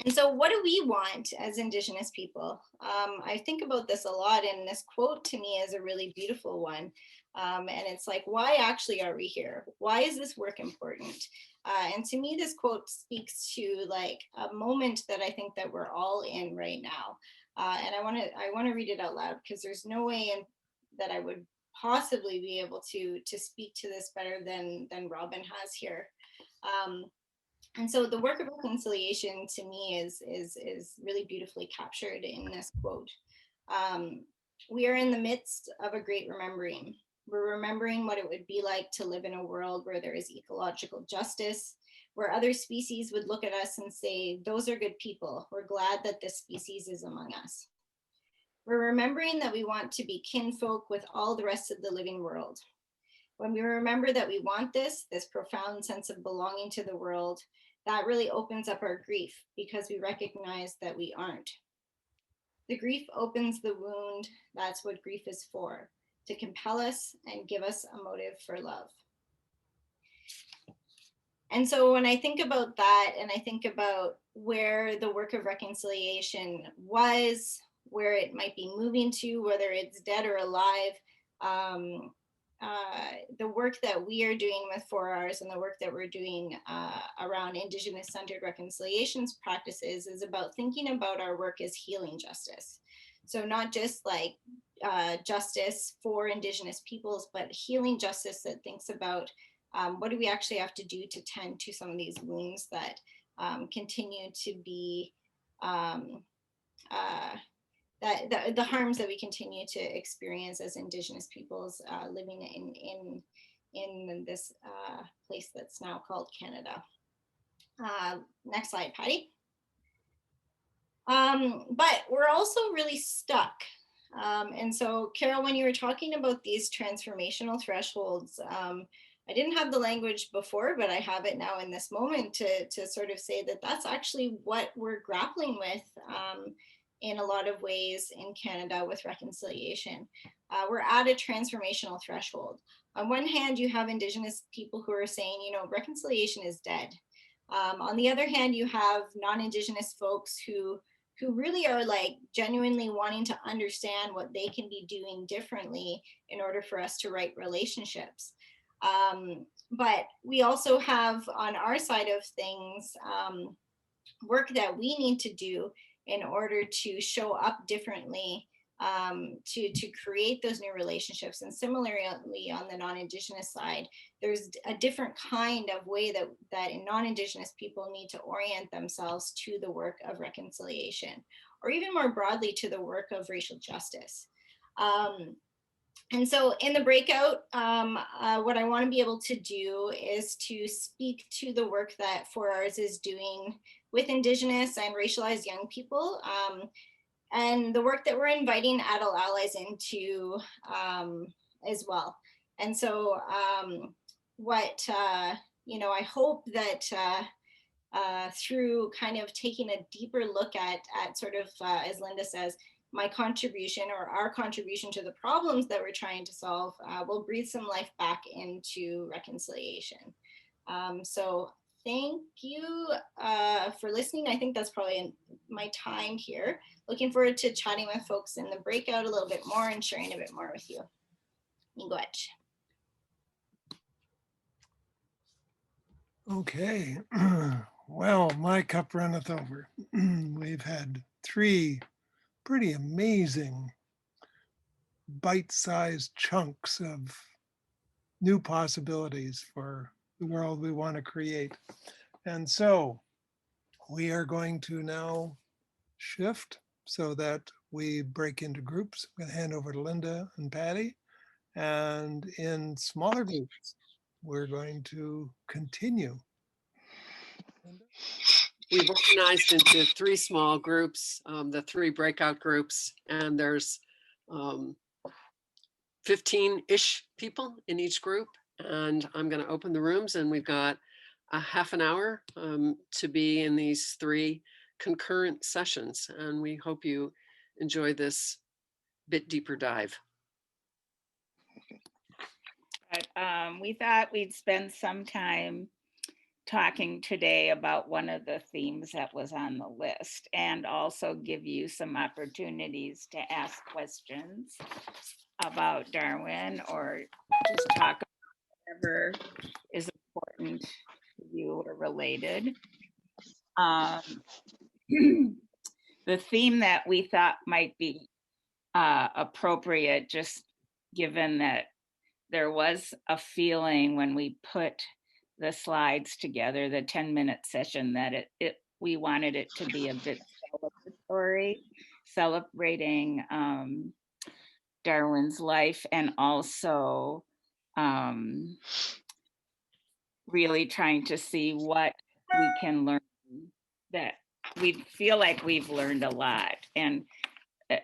Speaker 10: And so what do we want as Indigenous people? I think about this a lot, and this quote to me is a really beautiful one. And it's like, why actually are we here? Why is this work important? And to me, this quote speaks to like a moment that I think that we're all in right now. And I want to read it out loud because there's no way that I would possibly be able to speak to this better than Robin has here. And so the work of reconciliation to me is really beautifully captured in this quote. We are in the midst of a great remembering. We're remembering what it would be like to live in a world where there is ecological justice, where other species would look at us and say, those are good people. We're glad that this species is among us. We're remembering that we want to be kinfolk with all the rest of the living world. When we remember that we want this profound sense of belonging to the world, that really opens up our grief because we recognize that we aren't. The grief opens the wound. That's what grief is for, to compel us and give us a motive for love. And so when I think about that, and I think about where the work of reconciliation was, where it might be moving to, whether it's dead or alive, the work that we are doing with 4Rs and the work that we're doing around Indigenous-centered reconciliations practices is about thinking about our work as healing justice. So not just like justice for Indigenous peoples, but healing justice that thinks about what do we actually have to do to tend to some of these wounds that continue to be the harms that we continue to experience as Indigenous peoples living in this place that's now called Canada. Next slide, Patty. But we're also really stuck. And so, Carol, when you were talking about these transformational thresholds, I didn't have the language before, but I have it now in this moment to sort of say that that's actually what we're grappling with in a lot of ways in Canada with reconciliation. We're at a transformational threshold. On one hand, you have Indigenous people who are saying, you know, reconciliation is dead. On the other hand, you have non-Indigenous folks who really are like genuinely wanting to understand what they can be doing differently in order for us to right relationships. But we also have on our side of things work that we need to do in order to show up differently to create those new relationships. And similarly on the non-Indigenous side, there's a different kind of way that non-Indigenous people need to orient themselves to the work of reconciliation, or even more broadly to the work of racial justice. And so in the breakout, what I want to be able to do is to speak to the work that 4Rs is doing with Indigenous and racialized young people, and the work that we're inviting adult allies into as well. And so I hope that through kind of taking a deeper look at sort of, as Linda says, my contribution or our contribution to the problems that we're trying to solve will breathe some life back into reconciliation. So thank you for listening. I think that's probably my time here. Looking forward to chatting with folks in the breakout a little bit more and sharing a bit more with you. Miigwech.
Speaker 2: Okay, well, my cup runneth over. We've had 3 pretty amazing bite-sized chunks of new possibilities for the world we want to create. And so we are going to now shift so that we break into groups. I'm going to hand over to Linda and Patty. And in smaller groups, we're going to continue.
Speaker 3: We've organized into 3 small groups, the 3 breakout groups, and there's 15-ish people in each group. And I'm going to open the rooms, and we've got a half an hour to be in these 3 concurrent sessions. And we hope you enjoy this bit deeper dive.
Speaker 7: We thought we'd spend some time talking today about one of the themes that was on the list, and also give you some opportunities to ask questions about Darwin, or just talk about whatever is important to you or related. The theme that we thought might be appropriate, just given that there was a feeling when we put the slides together, the 10-minute session, that we wanted it to be a bit celebratory, celebrating Darwin's life, and also really trying to see what we can learn, that we feel like we've learned a lot, and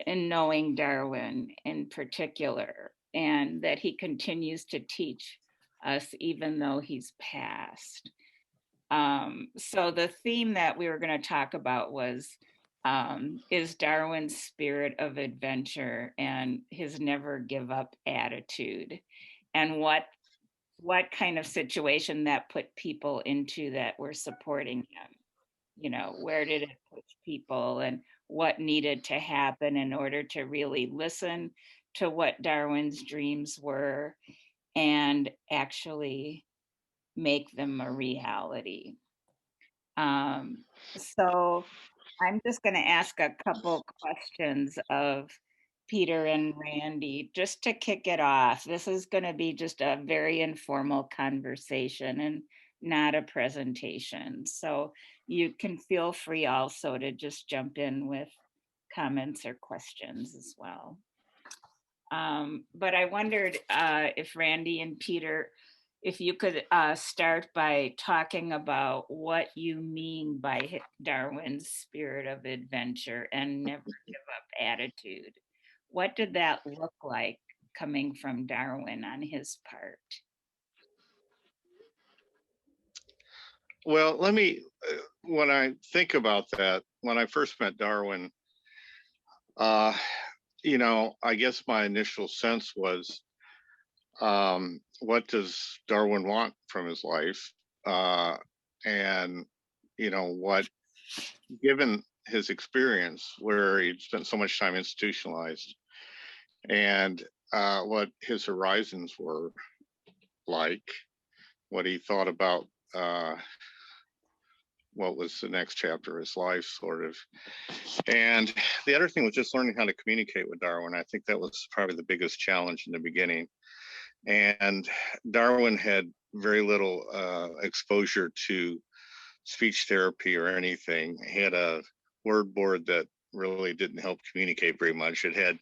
Speaker 7: in knowing Darwin in particular, and that he continues to teach us even though he's passed. So the theme that we were going to talk about was is Darwin's spirit of adventure and his never give up attitude, and what kind of situation that put people into that were supporting him. You know, where did it push people, and what needed to happen in order to really listen to what Darwin's dreams were and actually make them a reality. So I'm just going to ask a couple questions of Peter and Randy just to kick it off. This is going to be just a very informal conversation and not a presentation. So you can feel free also to just jump in with comments or questions as well. But I wondered if Randy and Peter, if you could start by talking about what you mean by Darwin's spirit of adventure and never give up attitude. What did that look like coming from Darwin on his part?
Speaker 6: Well, let me, when I think about that, when I first met Darwin, you know, I guess my initial sense was, what does Darwin want from his life? And, you know, what, given his experience where he'd spent so much time institutionalized, and what his horizons were like, what he thought about what was the next chapter of his life, sort of. And the other thing was just learning how to communicate with Darwin. I think that was probably the biggest challenge in the beginning. And Darwin had very little exposure to speech therapy or anything. He had a word board that really didn't help communicate very much. It had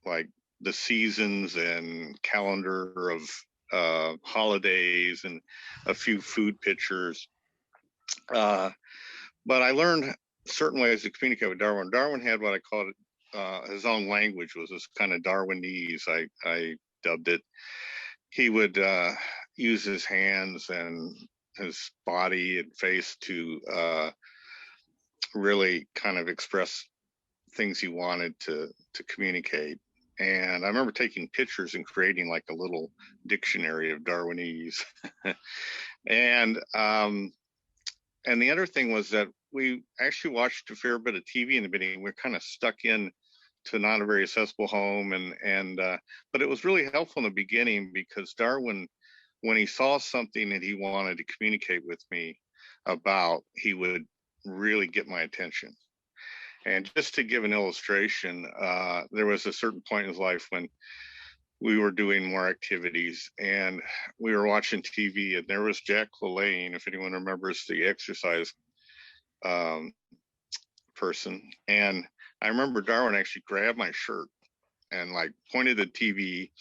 Speaker 6: like the seasons and calendar of holidays and a few food pictures. But I learned certain ways to communicate with Darwin. Darwin had what I called his own language, was this kind of Darwinese, I dubbed it. He would use his hands and his body and face to really kind of express things he wanted to communicate. And I remember taking pictures and creating like a little dictionary of Darwinese. And the other thing was that we actually watched a fair bit of TV in the beginning. We're kind of stuck in to not a very accessible home, but it was really helpful in the beginning because Darwin, when he saw something that he wanted to communicate with me about, he would really get my attention. And just to give an illustration, there was a certain point in his life when we were doing more activities and we were watching TV, and there was Jack LaLanne, if anyone remembers, the exercise person. And I remember Darwin actually grabbed my shirt and like pointed at the TV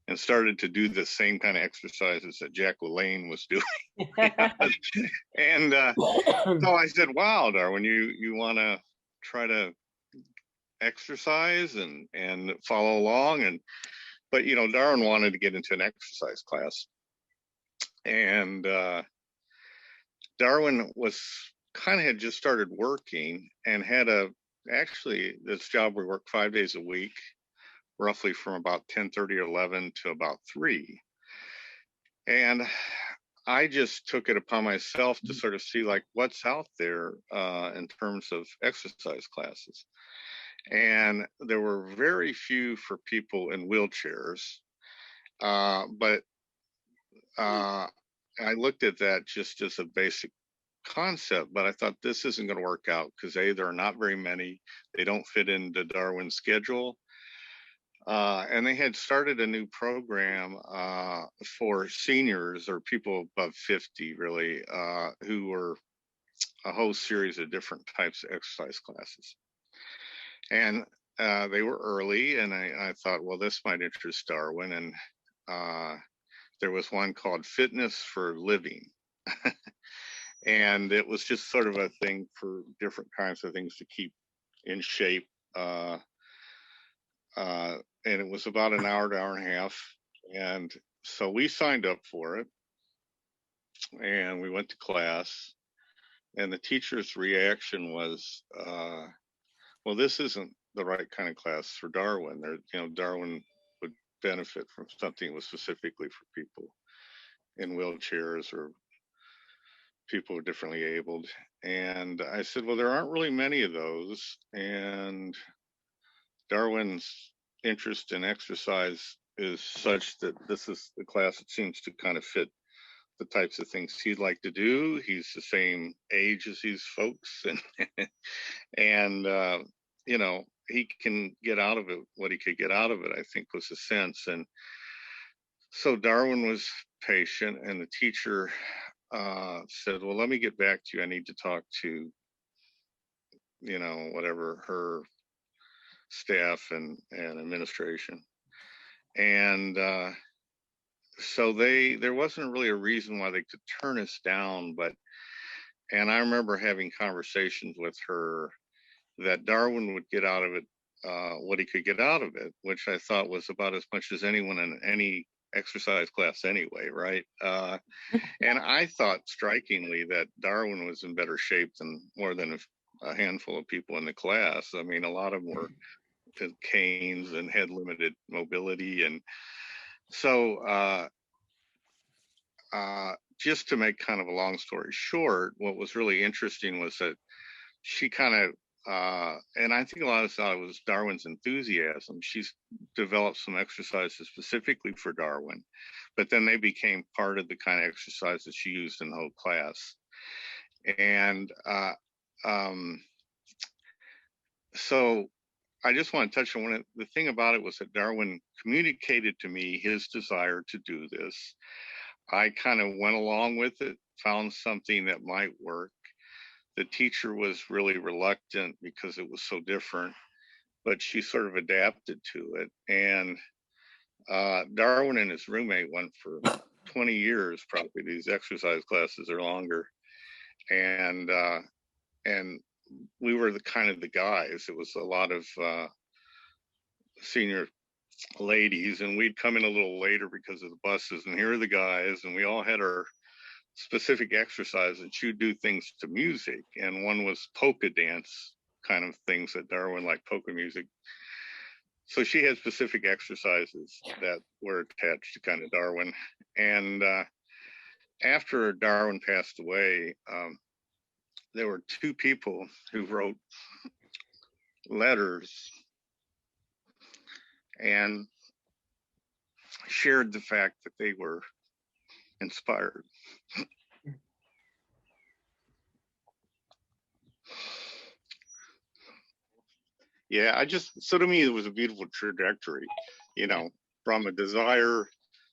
Speaker 6: and started to do the same kind of exercises that Jack LaLanne was doing. And so I said, wow, Darwin, you want to try to exercise and follow along? But you know, Darwin wanted to get into an exercise class, and Darwin was had just started working and had actually this job where we worked 5 days a week, roughly from about 10:30 or 11 to about 3. And I just took it upon myself to sort of see like what's out there in terms of exercise classes. And there were very few for people in wheelchairs. But I looked at that just as a basic concept, but I thought this isn't going to work out because there are not very many. They don't fit into Darwin's schedule. And they had started a new program for seniors or people above 50, really, who were a whole series of different types of exercise classes. And they were early, and I thought, well, this might interest Darwin. And there was one called Fitness for Living. And it was just sort of a thing for different kinds of things to keep in shape. And it was about an hour to hour and a half. And so we signed up for it. And we went to class. And the teacher's reaction was, well, this isn't the right kind of class for Darwin. Darwin would benefit from something that was specifically for people in wheelchairs or people who are differently abled. And I said, well, there aren't really many of those. And Darwin's interest in exercise is such that this is the class that seems to kind of fit the types of things he'd like to do. He's the same age as these folks, and he can get out of it what he could get out of it, I think was the sense. And so Darwin was patient, and the teacher said, well, let me get back to you. I need to talk to, whatever her staff and administration. And so there wasn't really a reason why they could turn us down, and I remember having conversations with her that Darwin would get out of it what he could get out of it, which I thought was about as much as anyone in any exercise class anyway, right? And I thought strikingly that Darwin was in better shape than more than a handful of people in the class. I mean, a lot of them were canes and had limited mobility. And so just to make kind of a long story short, what was really interesting was that she kind of, and I think a lot of us thought it was Darwin's enthusiasm. She's developed some exercises specifically for Darwin, but then they became part of the kind of exercises she used in the whole class. And so I just want to touch on the thing about it was that Darwin communicated to me his desire to do this. I kind of went along with it, found something that might work. The teacher was really reluctant because it was so different, but she sort of adapted to it. And Darwin and his roommate went for 20 years, probably. These exercise classes are longer. And we were the kind of the guys. It was a lot of senior ladies, and we'd come in a little later because of the buses, and here are the guys, and we all had our specific exercise, and she'd do things to music, and one was polka dance kind of things that Darwin liked, polka music. So she had specific exercises that were attached to kind of Darwin. And after Darwin passed away, there were two people who wrote letters and shared the fact that they were inspired. Yeah, so to me, it was a beautiful trajectory, you know, from a desire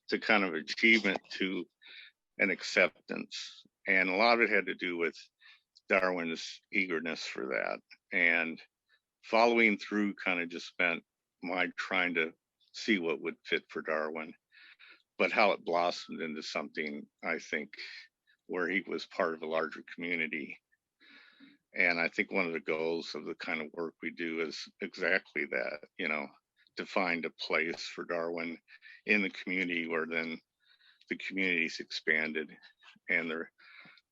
Speaker 6: to kind of achievement to an acceptance. And a lot of it had to do with Darwin's eagerness for that. And following through kind of just meant my trying to see what would fit for Darwin, but how it blossomed into something, I think, where he was part of a larger community. And I think one of the goals of the kind of work we do is exactly that, you know, to find a place for Darwin in the community where then the community's expanded and their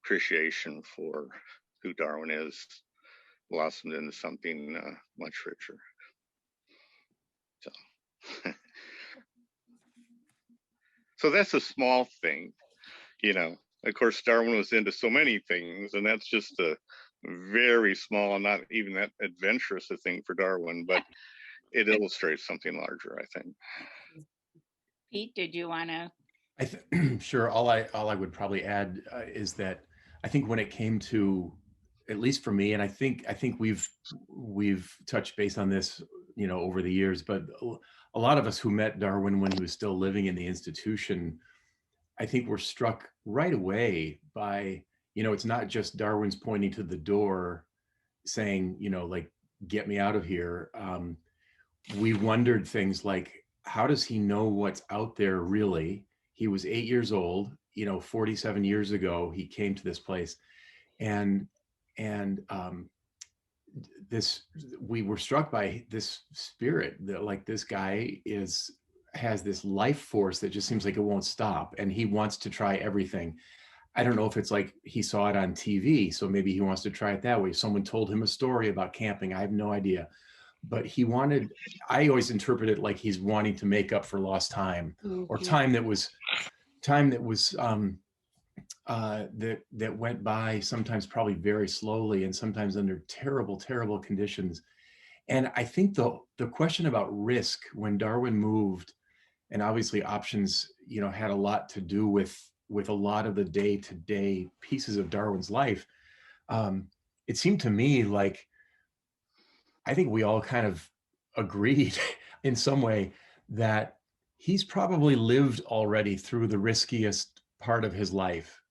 Speaker 6: appreciation for who Darwin is blossomed into something much richer. So, so that's a small thing, you know. Of course, Darwin was into so many things, and that's just a very small, not even that adventurous a thing for Darwin, but it illustrates something larger, I think.
Speaker 7: Pete, did you want to?
Speaker 5: Sure. All I would probably add is that I think when it came to, at least for me, and I think we've touched base on this, you know, over the years, but a lot of us who met Darwin when he was still living in the institution, I think were struck right away by, you know, it's not just Darwin's pointing to the door saying, you know, like, get me out of here. We wondered things like, how does he know what's out there really? He was 8 years old, you know, 47 years ago, he came to this place. And we were struck by this spirit that, like, this guy has this life force that just seems like it won't stop, and he wants to try everything. I don't know if it's like he saw it on TV, so maybe he wants to try it that way. Someone told him a story about camping. I have no idea, but I always interpret it like he's wanting to make up for lost time, or time that went by, sometimes probably very slowly, and sometimes under terrible, terrible conditions. And I think the question about risk, when Darwin moved, and obviously options, you know, had a lot to do with a lot of the day-to-day pieces of Darwin's life. It seemed to me like, I think we all kind of agreed in some way that he's probably lived already through the riskiest part of his life.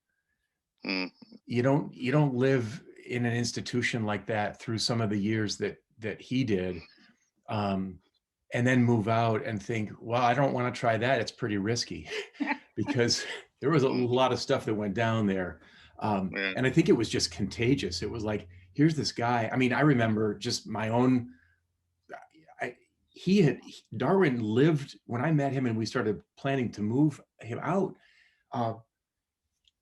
Speaker 5: You don't live in an institution like that through some of the years that he did, and then move out and think, well, I don't want to try that. It's pretty risky, because there was a lot of stuff that went down there. And I think it was just contagious. It was like, here's this guy. I mean, I remember just my own, Darwin lived, when I met him and we started planning to move him out,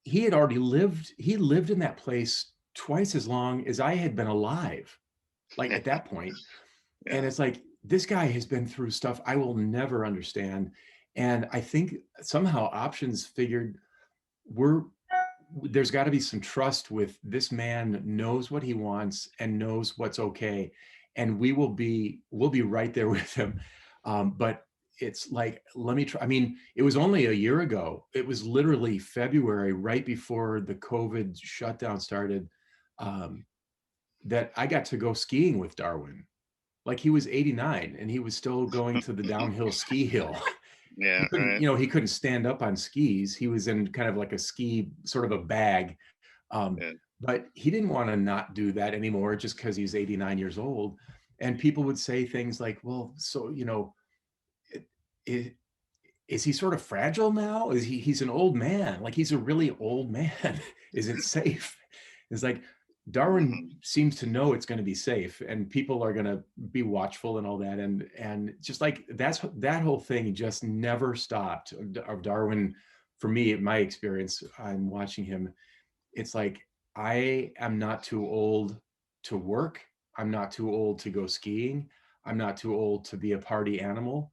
Speaker 5: he lived in that place twice as long as I had been alive, like at that point. Yeah. And it's like, this guy has been through stuff I will never understand. And I think somehow options figured, there's got to be some trust with this man, knows what he wants and knows what's okay. And we'll be right there with him. But it's like, let me try. I mean, it was only a year ago. It was literally February, right before the COVID shutdown started, that I got to go skiing with Darwin. Like, he was 89 and he was still going to the downhill ski hill. Yeah, right. You know, he couldn't stand up on skis. He was in kind of like a ski, sort of a bag. But he didn't want to not do that anymore just because he's 89 years old. And people would say things like, well, so, you know, is he sort of fragile now? He's an old man, like he's a really old man. Is it safe? It's like Darwin seems to know it's going to be safe and people are going to be watchful and all that. And just like that whole thing just never stopped of Darwin. For me, in my experience, I'm watching him. It's like, I am not too old to work. I'm not too old to go skiing. I'm not too old to be a party animal.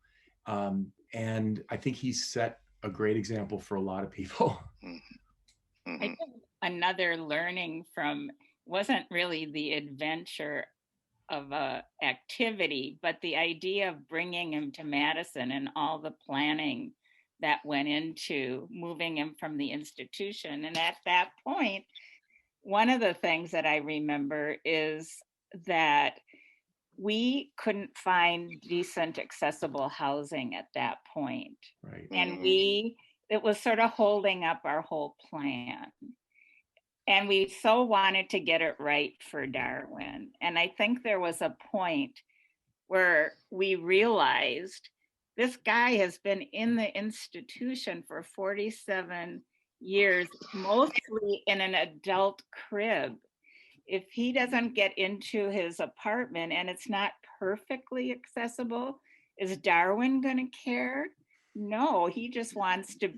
Speaker 5: And I think he's set a great example for a lot of people.
Speaker 7: I think another learning from wasn't really the adventure of a activity, but the idea of bringing him to Madison and all the planning that went into moving him from the institution. And at that point, one of the things that I remember is that we couldn't find decent, accessible housing at that point.
Speaker 5: Right.
Speaker 7: And it was sort of holding up our whole plan. And we so wanted to get it right for Darwin. And I think there was a point where we realized this guy has been in the institution for 47 years, mostly in an adult crib. If he doesn't get into his apartment and it's not perfectly accessible, is Darwin going to care? No, he just wants to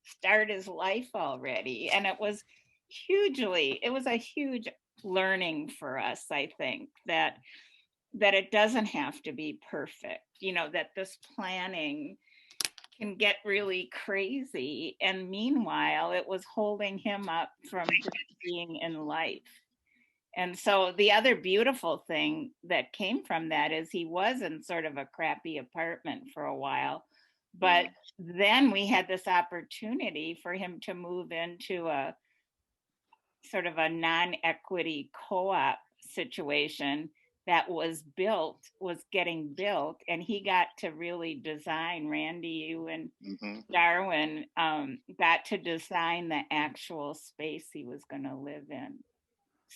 Speaker 7: start his life already. And it was a huge learning for us, I think, that it doesn't have to be perfect, that this planning can get really crazy. And meanwhile, it was holding him up from just being in life. And so the other beautiful thing that came from that is he was in sort of a crappy apartment for a while, but then we had this opportunity for him to move into a sort of a non-equity co-op situation that was getting built, and he got to really design, Randy, you and Darwin got to design the actual space he was going to live in.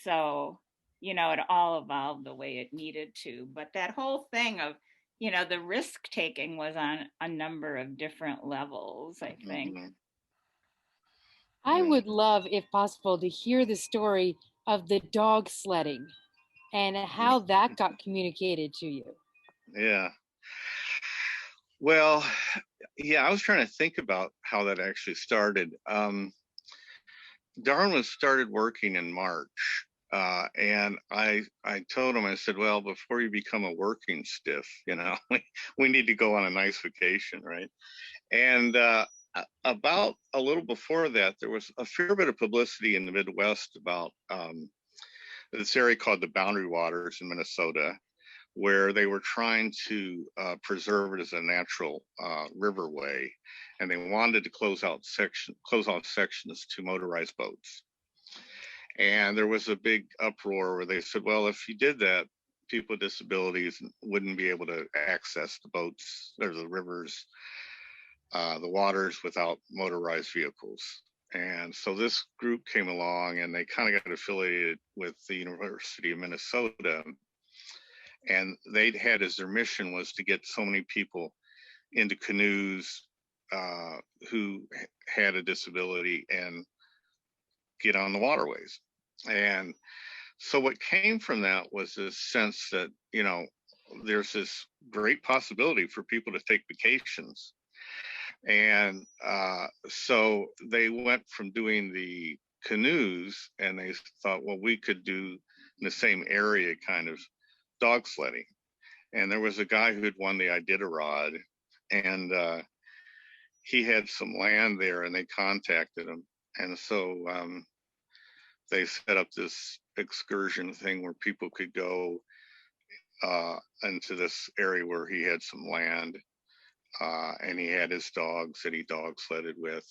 Speaker 7: So, it all evolved the way it needed to. But that whole thing of, the risk taking was on a number of different levels, I think.
Speaker 11: I would love, if possible, to hear the story of the dog sledding and how that got communicated to you.
Speaker 6: Yeah. Well, yeah, I was trying to think about how that actually started. Darwin started working in March. And I told him, I said, well, before you become a working stiff, we need to go on a nice vacation, right? And about a little before that, there was a fair bit of publicity in the Midwest about this area called the Boundary Waters in Minnesota, where they were trying to preserve it as a natural riverway, and they wanted to close off sections to motorized boats. And there was a big uproar where they said, well, if you did that, people with disabilities wouldn't be able to access the boats or the rivers, the waters without motorized vehicles. And so this group came along and they kind of got affiliated with the University of Minnesota. And they'd had as their mission was to get so many people into canoes who had a disability and get on the waterways. And so what came from that was this sense that, there's this great possibility for people to take vacations. And so they went from doing the canoes and they thought, well, we could do in the same area kind of dog sledding. And there was a guy who had won the Iditarod, and he had some land there, and they contacted him. And so they set up this excursion thing where people could go into this area where he had some land, and he had his dogs that he dog sledded with,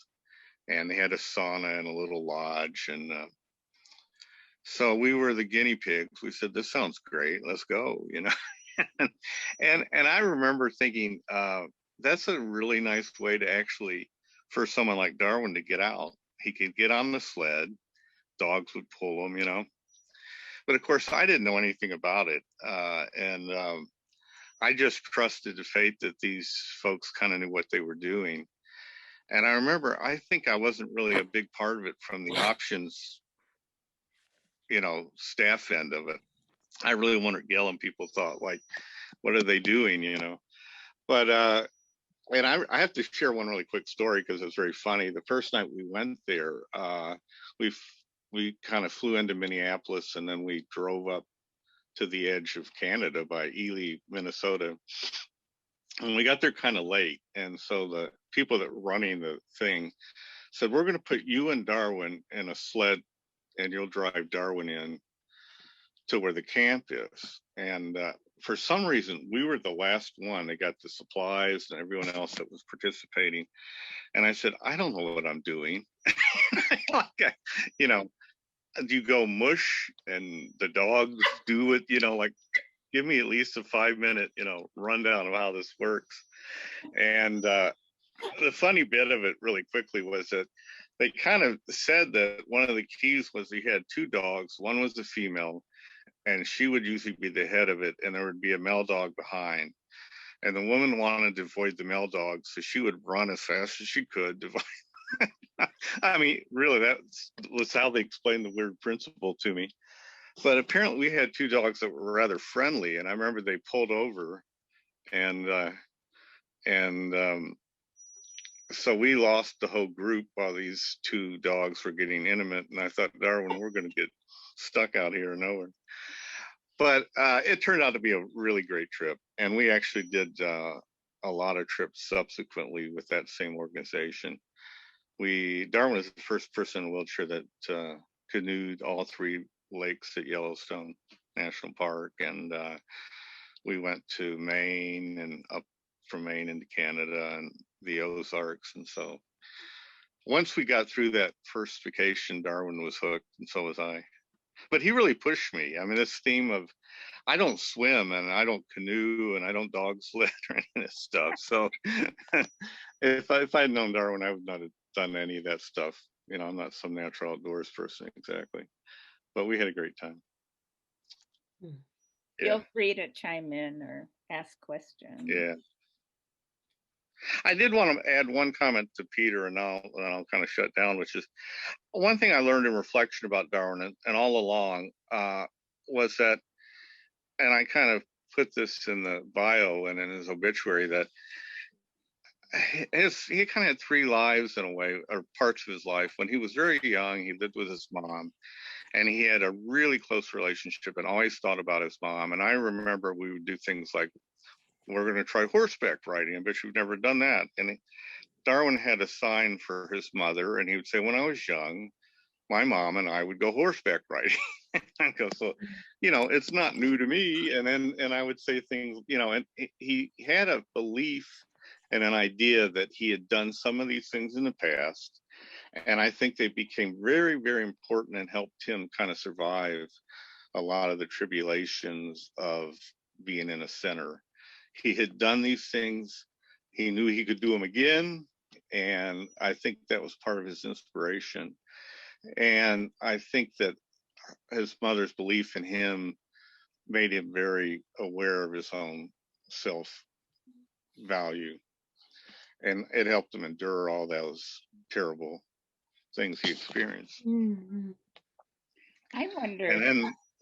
Speaker 6: and they had a sauna and a little lodge. And so we were the guinea pigs. We said, this sounds great, let's go, and I remember thinking, that's a really nice way to actually, for someone like Darwin to get out. He could get on the sled, dogs would pull him, but of course I didn't know anything about it. And I just trusted the faith that these folks kind of knew what they were doing. And I remember, I think I wasn't really a big part of it from the options, staff end of it. I really wondered, Gail and people thought, like, what are they doing, But, and I have to share one really quick story because it's very funny. The first night we went there, we kind of flew into Minneapolis, and then we drove up to the edge of Canada by Ely, Minnesota. And we got there kind of late. And so the people that were running the thing said, we're going to put you and Darwin in a sled, and you'll drive Darwin in to where the camp is. And for some reason, we were the last one. They got the supplies and everyone else that was participating. And I said, I don't know what I'm doing. Do you go mush and the dogs do it, like, give me at least a 5-minute, rundown of how this works. And the funny bit of it really quickly was that they kind of said that one of the keys was he had 2 dogs. One was a female, and she would usually be the head of it, and there would be a male dog behind. And the woman wanted to avoid the male dog, so she would run as fast as she could. I mean, really, that was how they explained the weird principle to me. But apparently we had 2 dogs that were rather friendly, and I remember they pulled over, and so we lost the whole group while these 2 dogs were getting intimate. And I thought, Darwin, we're going to get stuck out here nowhere. But it turned out to be a really great trip, and we actually did a lot of trips subsequently with that same organization. Darwin was the first person in a wheelchair that canoed all 3 lakes at Yellowstone National Park, and we went to Maine and up from Maine into Canada and the Ozarks. And so once we got through that first vacation, Darwin was hooked, and so was I. But he really pushed me. I mean, this theme of, I don't swim and I don't canoe and I don't dog sled or any of this stuff. So if I had known Darwin, I would not have done any of that stuff. I'm not some natural outdoors person exactly, but we had a great time.
Speaker 7: Feel free to chime in or ask questions.
Speaker 6: Yeah. I did want to add one comment to Peter, and I'll kind of shut down, which is one thing I learned in reflection about Darwin and all along was that, and I kind of put this in the bio and in his obituary, that he kind of had 3 lives in a way, or parts of his life. When he was very young, he lived with his mom, and he had a really close relationship and always thought about his mom. And I remember we would do things like, we're going to try horseback riding. I bet you've never done that. And Darwin had a sign for his mother, and he would say, when I was young, my mom and I would go horseback riding. I go, so, it's not new to me. And I would say things, and he had a belief and an idea that he had done some of these things in the past. And I think they became very, very important and helped him kind of survive a lot of the tribulations of being in a center. He had done these things. He knew he could do them again. And I think that was part of his inspiration. And I think that his mother's belief in him made him very aware of his own self-value. And it helped him endure all those terrible things he experienced.
Speaker 7: Mm-hmm. I wonder.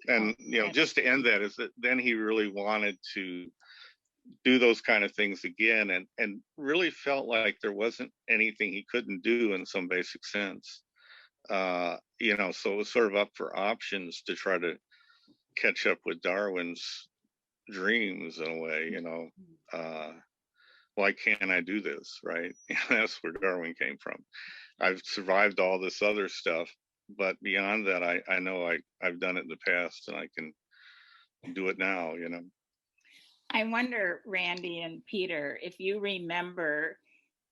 Speaker 6: And just to end that, is that then he really wanted to do those kind of things again, and really felt like there wasn't anything he couldn't do in some basic sense. So it was sort of up for options to try to catch up with Darwin's dreams in a way. Why can't I do this, right? That's where Darwin came from. I've survived all this other stuff, but beyond that, I know I've done it in the past, and I can do it now.
Speaker 7: I wonder, Randy and Peter, if you remember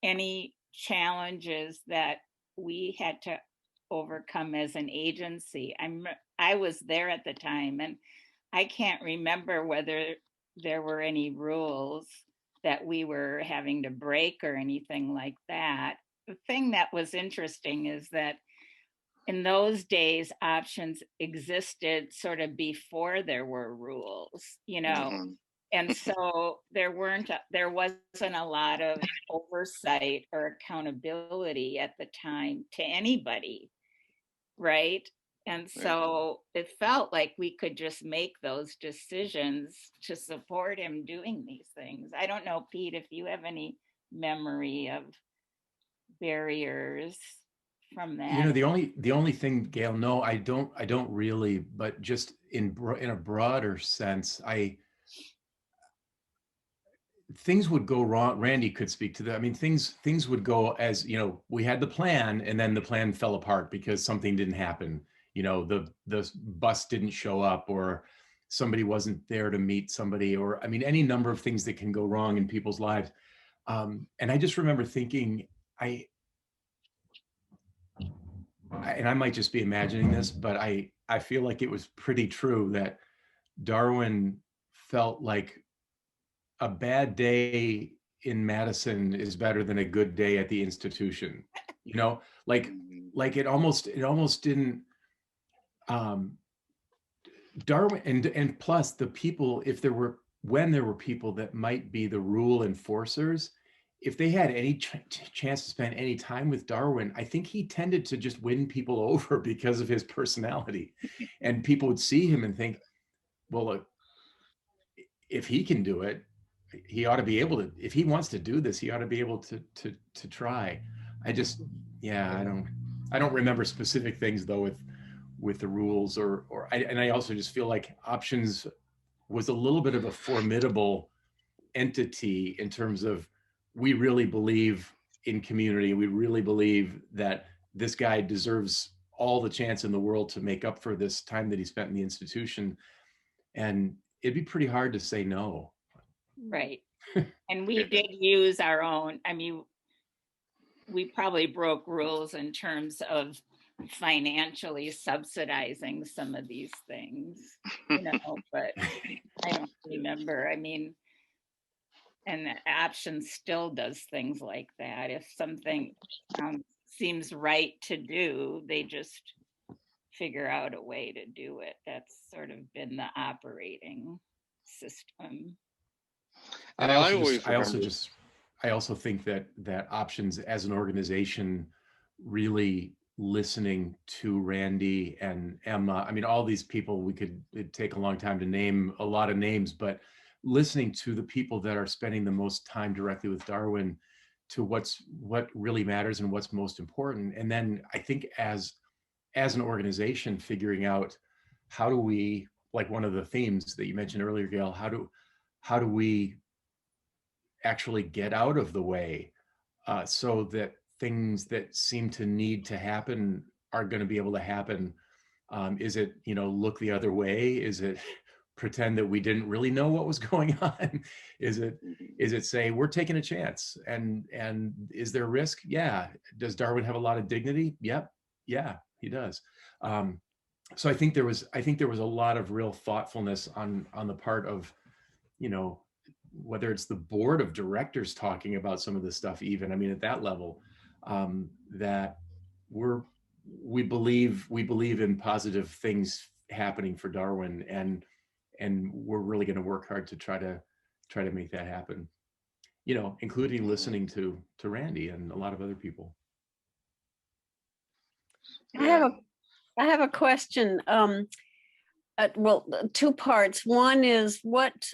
Speaker 7: any challenges that we had to overcome as an agency. I was there at the time, and I can't remember whether there were any rules that we were having to break or anything like that. The thing that was interesting is that in those days, options existed sort of before there were rules.
Speaker 6: Mm-hmm.
Speaker 7: And so there wasn't a lot of oversight or accountability at the time to anybody, right? And so it felt like we could just make those decisions to support him doing these things. I don't know, Pete, if you have any memory of barriers from that.
Speaker 5: You know, the only thing, Gail, no, I don't really, but just in a broader sense, things would go wrong. Randy could speak to that. I mean, things would go as, you know, we had the plan and then the plan fell apart because something didn't happen. You know, the bus didn't show up, or somebody wasn't there to meet somebody, or I mean, any number of things that can go wrong in people's lives. And I just remember thinking, and I might just be imagining this, but I feel like it was pretty true that Darwin felt like a bad day in Madison is better than a good day at the institution. You know, like it almost didn't. Darwin and plus the people, when there were people that might be the rule enforcers, if they had any chance to spend any time with Darwin, I think he tended to just win people over because of his personality. And people would see him and think, well, look, if he can do it, he ought to be able to. If he wants to do this, he ought to be able to try. I just, yeah, I don't remember specific things though with the rules, and I also just feel like Options was a little bit of a formidable entity in terms of, we really believe in community. We really believe that this guy deserves all the chance in the world to make up for this time that he spent in the institution. And it'd be pretty hard to say no.
Speaker 7: Right. And we did use our own, I mean, we probably broke rules in terms of financially subsidizing some of these things, you know, but I don't remember. I mean, and Options still does things like that. If something seems right to do, they just figure out a way to do it. That's sort of been the operating system.
Speaker 5: And I also think that Options as an organization, really listening to Randy and Emma, I mean, all these people, it'd take a long time to name a lot of names, but listening to the people that are spending the most time directly with Darwin, to what really matters and what's most important. And then I think as an organization, figuring out how do we, like one of the themes that you mentioned earlier, Gail, how do we actually get out of the way so that things that seem to need to happen are going to be able to happen? Is it, you know, look the other way? Is it pretend that we didn't really know what was going on? Is it say we're taking a chance, and is there risk? Yeah. Does Darwin have a lot of dignity? Yep. Yeah, he does. So I think there was a lot of real thoughtfulness on the part of, you know, whether it's the board of directors talking about some of this stuff, even, I mean, at that level, that we believe in positive things happening for Darwin, and we're really going to work hard to try to make that happen, you know, including listening to Randy and a lot of other people.
Speaker 12: I have a question. Well, two parts. One is what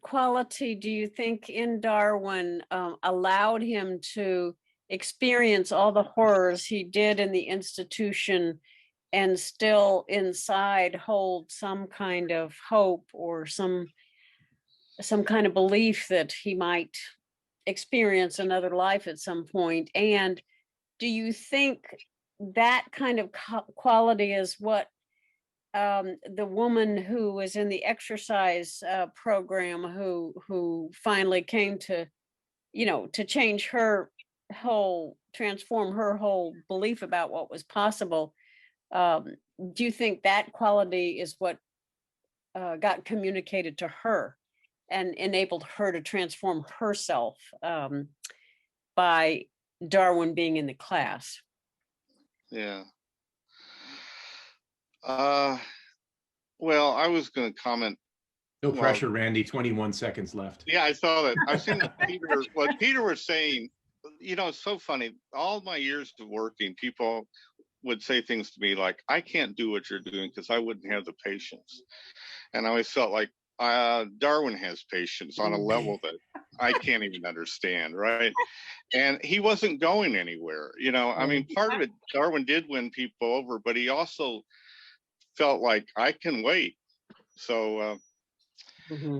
Speaker 12: quality do you think in Darwin allowed him to experience all the horrors he did in the institution and still inside hold some kind of hope or some kind of belief that he might experience another life at some point? And do you think that kind of quality is what the woman who was in the exercise program who finally came to, you know, to change transform her whole belief about what was possible? Do you think that quality is what got communicated to her and enabled her to transform herself by Darwin being in the class?
Speaker 6: Yeah. Well, I was going to comment
Speaker 5: No
Speaker 6: Well,
Speaker 5: pressure, Randy. 21 seconds left.
Speaker 6: yeah, I saw that. I've seen what Peter was saying. You know, it's so funny. All my years of working, people would say things to me like, I can't do what you're doing because I wouldn't have the patience. And I always felt like Darwin has patience on a level that I can't even understand, right? And he wasn't going anywhere. You know, I mean, part of it, Darwin did win people over, but he also felt like I can wait. So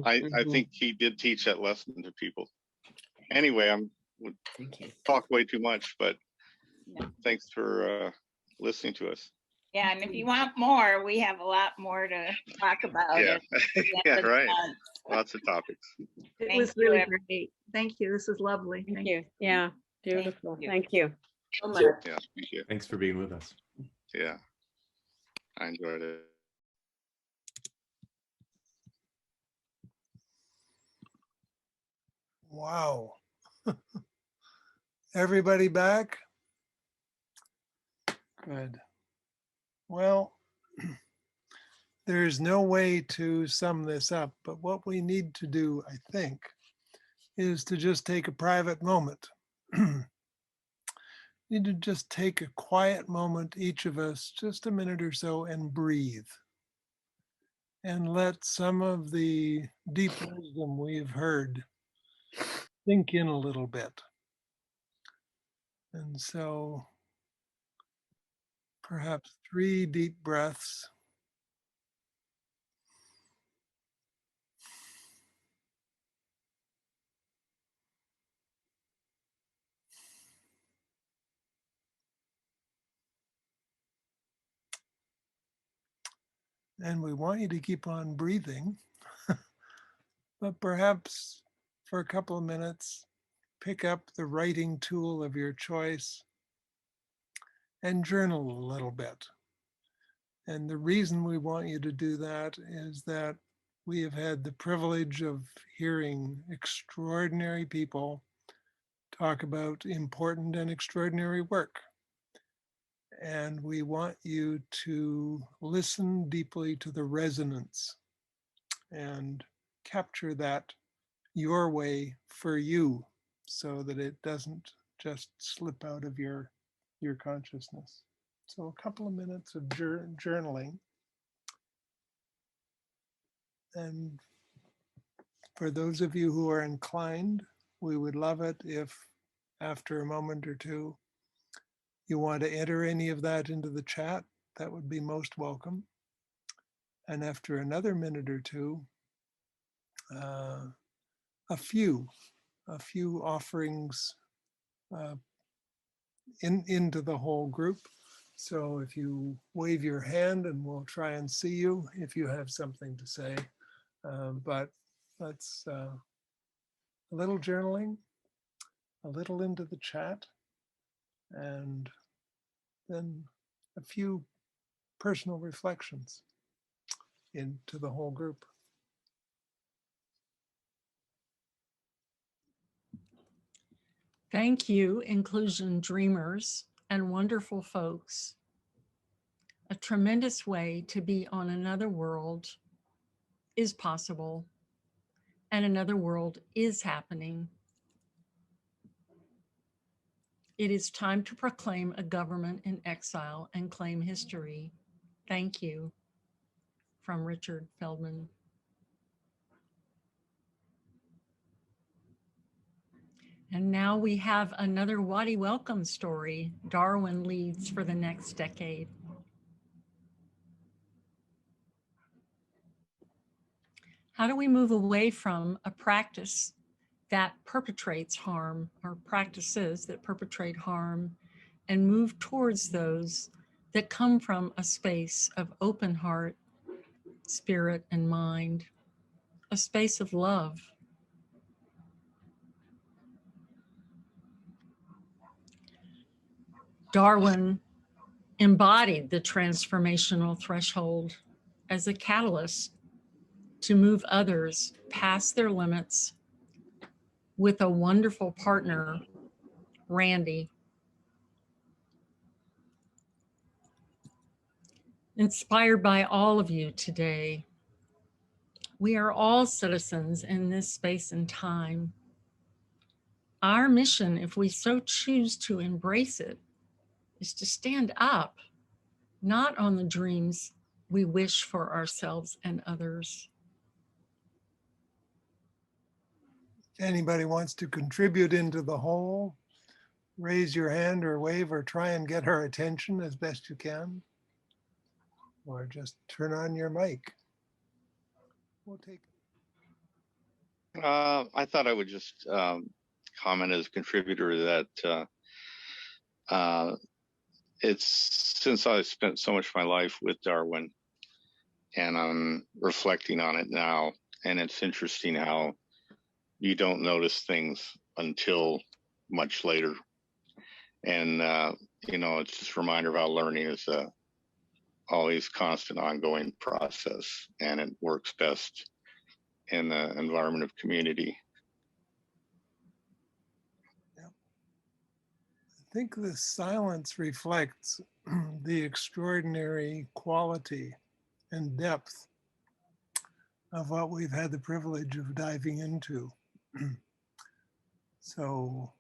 Speaker 6: I think he did teach that lesson to people. Anyway, would talk way too much, but thanks for listening to us.
Speaker 7: Yeah, and if you want more, we have a lot more to talk about.
Speaker 6: Yeah,
Speaker 7: at the end
Speaker 6: yeah,
Speaker 7: of the
Speaker 6: right.
Speaker 7: month.
Speaker 6: Lots of topics.
Speaker 13: It
Speaker 7: Thank
Speaker 13: was
Speaker 7: you,
Speaker 13: really
Speaker 7: everyone.
Speaker 13: great. Thank you. This is lovely.
Speaker 12: Thank you. Yeah, beautiful.
Speaker 7: you.
Speaker 12: Thank you.
Speaker 7: So much.
Speaker 6: Yeah, thank you.
Speaker 5: Thanks for being with us.
Speaker 6: Yeah, I enjoyed it.
Speaker 2: Wow. Everybody back? Good. Well, there's no way to sum this up, but what we need to do, I think, is to just take a private moment. Need to just take a quiet moment, each of us, just a minute or so, and breathe. And let some of the deep wisdom we've heard sink in a little bit. And so perhaps 3 deep breaths. And we want you to keep on breathing, but perhaps for a couple of minutes, pick up the writing tool of your choice and journal a little bit. And the reason we want you to do that is that we have had the privilege of hearing extraordinary people talk about important and extraordinary work. And we want you to listen deeply to the resonance and capture that your way for you so that it doesn't just slip out of your consciousness. So a couple of minutes of journaling. And for those of you who are inclined, we would love it if after a moment or two, you want to enter any of that into the chat. That would be most welcome. And after another minute or two, a few offerings into the whole group. So if you wave your hand and we'll try and see you if you have something to say. But let's a little journaling, a little into the chat, and then a few personal reflections into the whole group.
Speaker 14: Thank you, Inclusion Dreamers and wonderful folks. A tremendous way to be on another world is possible, and another world is happening. It is time to proclaim a government in exile and claim history. Thank you. From Richard Feldman. And now we have another Waddy Welcome story. Darwin leads for the next decade. How do we move away from a practice that perpetrates harm, or practices that perpetrate harm, and move towards those that come from a space of open heart, spirit, and mind, a space of love? Darwin embodied the transformational threshold as a catalyst to move others past their limits with a wonderful partner, Randy. Inspired by all of you today, We are all citizens in this space and time. Our mission, if we so choose to embrace it, is to stand up, not on the dreams we wish for ourselves and others.
Speaker 2: If anybody wants to contribute into the whole, raise your hand or wave or try and get her attention as best you can. Or just turn on your mic. We'll take.
Speaker 6: I thought I would just comment as a contributor that it's since I spent so much of my life with Darwin, and I'm reflecting on it now, and it's interesting how you don't notice things until much later. And, you know, it's just a reminder of how learning is a always constant ongoing process, and it works best in the environment of community.
Speaker 2: I think the silence reflects the extraordinary quality and depth of what we've had the privilege of diving into. So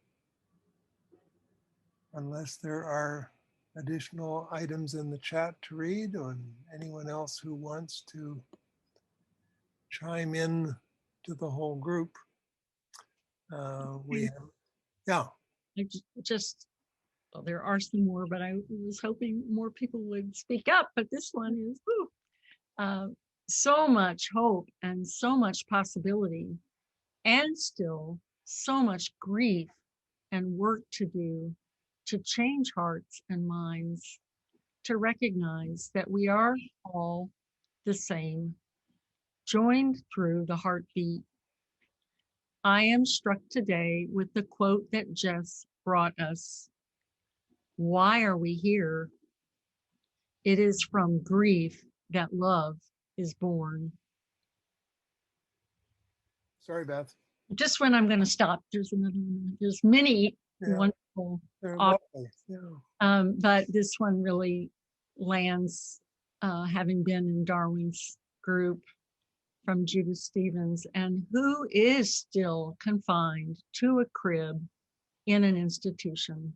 Speaker 2: unless there are additional items in the chat to read, or anyone else who wants to chime in to the whole group, we have, yeah.
Speaker 14: I just, well, there are some more, but I was hoping more people would speak up, but this one is so much hope and so much possibility, and still so much grief and work to do to change hearts and minds, to recognize that we are all the same, joined through the heartbeat. I am struck today with the quote that Jess brought us. Why are we here? It is from grief that love is born.
Speaker 2: Sorry, Beth.
Speaker 14: Just when I'm going to stop, there's another one. There's many wonderful, but this one really lands, having been in Darwin's group, from Judith Stevens, and who is still confined to a crib in an institution.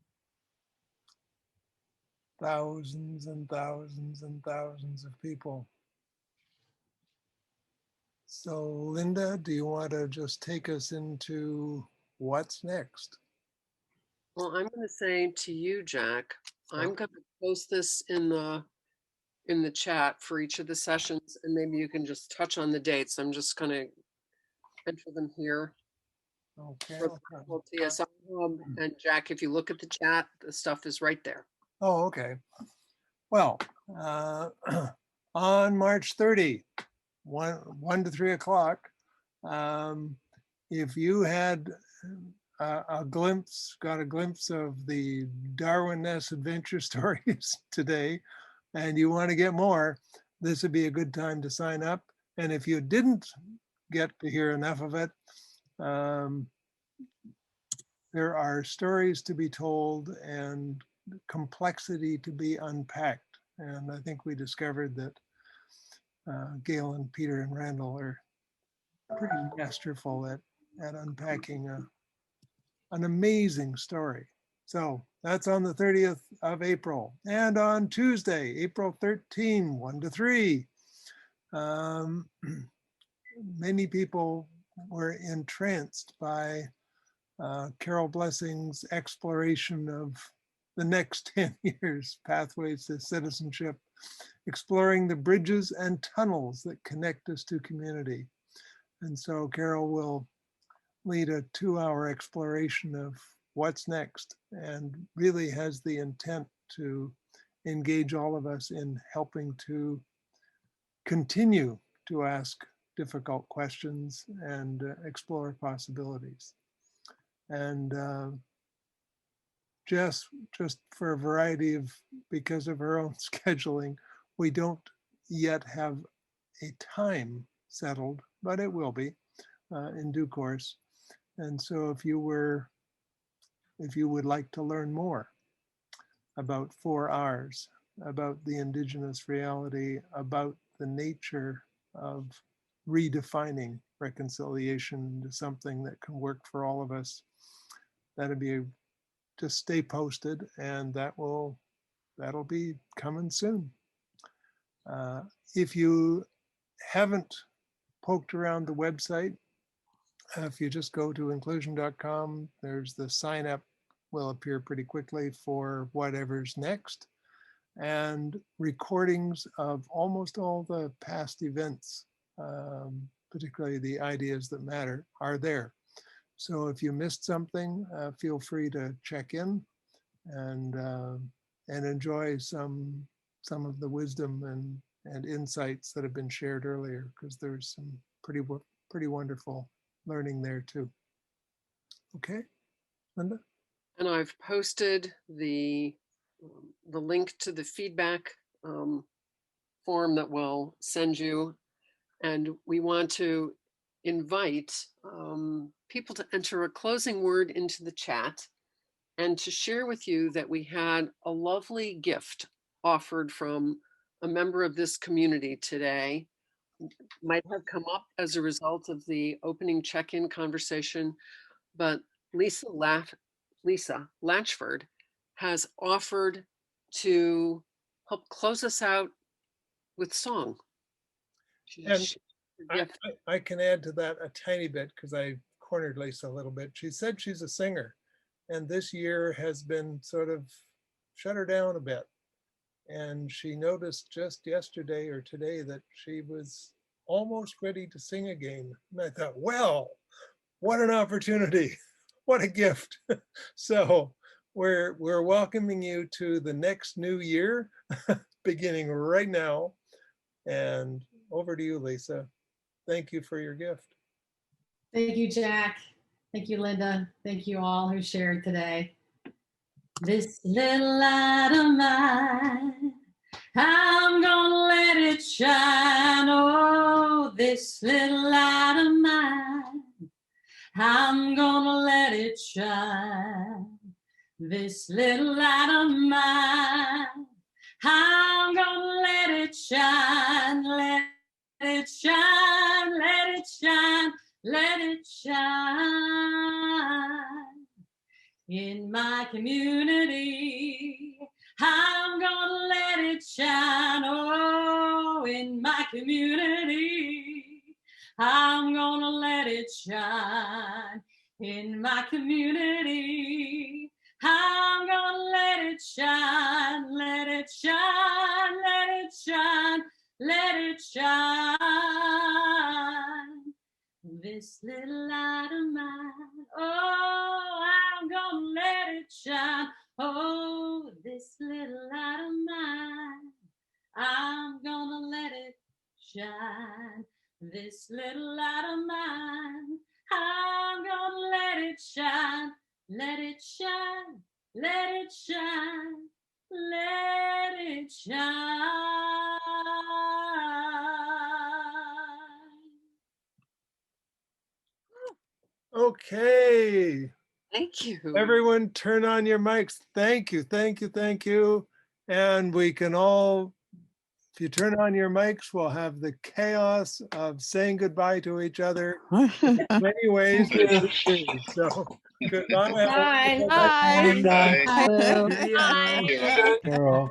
Speaker 2: Thousands and thousands and thousands of people. So Linda, do you want to just take us into what's next?
Speaker 3: Well, I'm going to say to you, Jack, I'm going to post this in the chat for each of the sessions, and maybe you can just touch on the dates. I'm just going to enter them here.
Speaker 2: Okay.
Speaker 3: For the TSI Hub. And Jack, if you look at the chat, the stuff is right there.
Speaker 2: Oh, okay. Well, on March 30, 1 to 3 o'clock, if you had got a glimpse of the Darwin Ness adventure stories today, and you want to get more, this would be a good time to sign up. And if you didn't get to hear enough of it, there are stories to be told and complexity to be unpacked. And I think we discovered that Gail and Peter and Randall are pretty masterful at unpacking an amazing story. So that's on the 30th of April. And on Tuesday, April 13, 1 to 3, many people were entranced by Carol Blessing's exploration of the next 10 years, Pathways to Citizenship, exploring the bridges and tunnels that connect us to community. And so Carol will lead a 2-hour exploration of what's next, and really has the intent to engage all of us in helping to continue to ask difficult questions and explore possibilities. And Jess, just for a variety of, because of her own scheduling, we don't yet have a time settled, but it will be in due course. And so if you would like to learn more about 4Rs, about the Indigenous reality, about the nature of redefining reconciliation into something that can work for all of us. That'll be, just stay posted, and that'll be coming soon. If you haven't poked around the website, if you just go to inclusion.com, there's the sign up will appear pretty quickly for whatever's next, and recordings of almost all the past events, particularly the ideas that matter, are there. So if you missed something, feel free to check in and enjoy some of the wisdom and insights that have been shared earlier, because there's some pretty wonderful learning there too. Okay, Linda?
Speaker 3: And I've posted the link to the feedback form that we'll send you. And we want to invite people to enter a closing word into the chat and to share with you that we had a lovely gift offered from a member of this community today. Might have come up as a result of the opening check-in conversation, but Lisa Latchford has offered to help close us out with song.
Speaker 2: And I can add to that a tiny bit, because I cornered Lisa a little bit. She said she's a singer, and this year has been sort of shut her down a bit. And she noticed just yesterday or today that she was almost ready to sing again. And I thought, well, what an opportunity. What a gift. So we're welcoming you to the next new year, beginning right now. And over to you, Lisa. Thank you for your gift.
Speaker 15: Thank you, Jack. Thank you, Linda. Thank you all who shared today. This little light of mine, I'm gonna let it shine. Oh, this little light of mine, I'm gonna let it shine. This little light of mine, I'm gonna let it shine. Let it shine, let it shine, let it shine. In my community, I'm gonna let it shine. Oh, in my community, I'm gonna let it shine. In my community, I'm gonna let it shine. Let it shine, let it shine, let it shine. This little light of mine, oh, I'm gonna let it shine. Oh, this little light of mine, I'm gonna let it shine. This little light of mine, I'm gonna let it shine. Let it shine, let it shine, let it shine.
Speaker 2: Okay.
Speaker 3: Thank you.
Speaker 2: Everyone turn on your mics. Thank you, thank you, thank you. And we can all, if you turn on your mics, we'll have the chaos of saying goodbye to each other in many ways. So goodbye.
Speaker 12: Bye. Bye.
Speaker 2: Bye.
Speaker 6: Bye.
Speaker 2: Carol.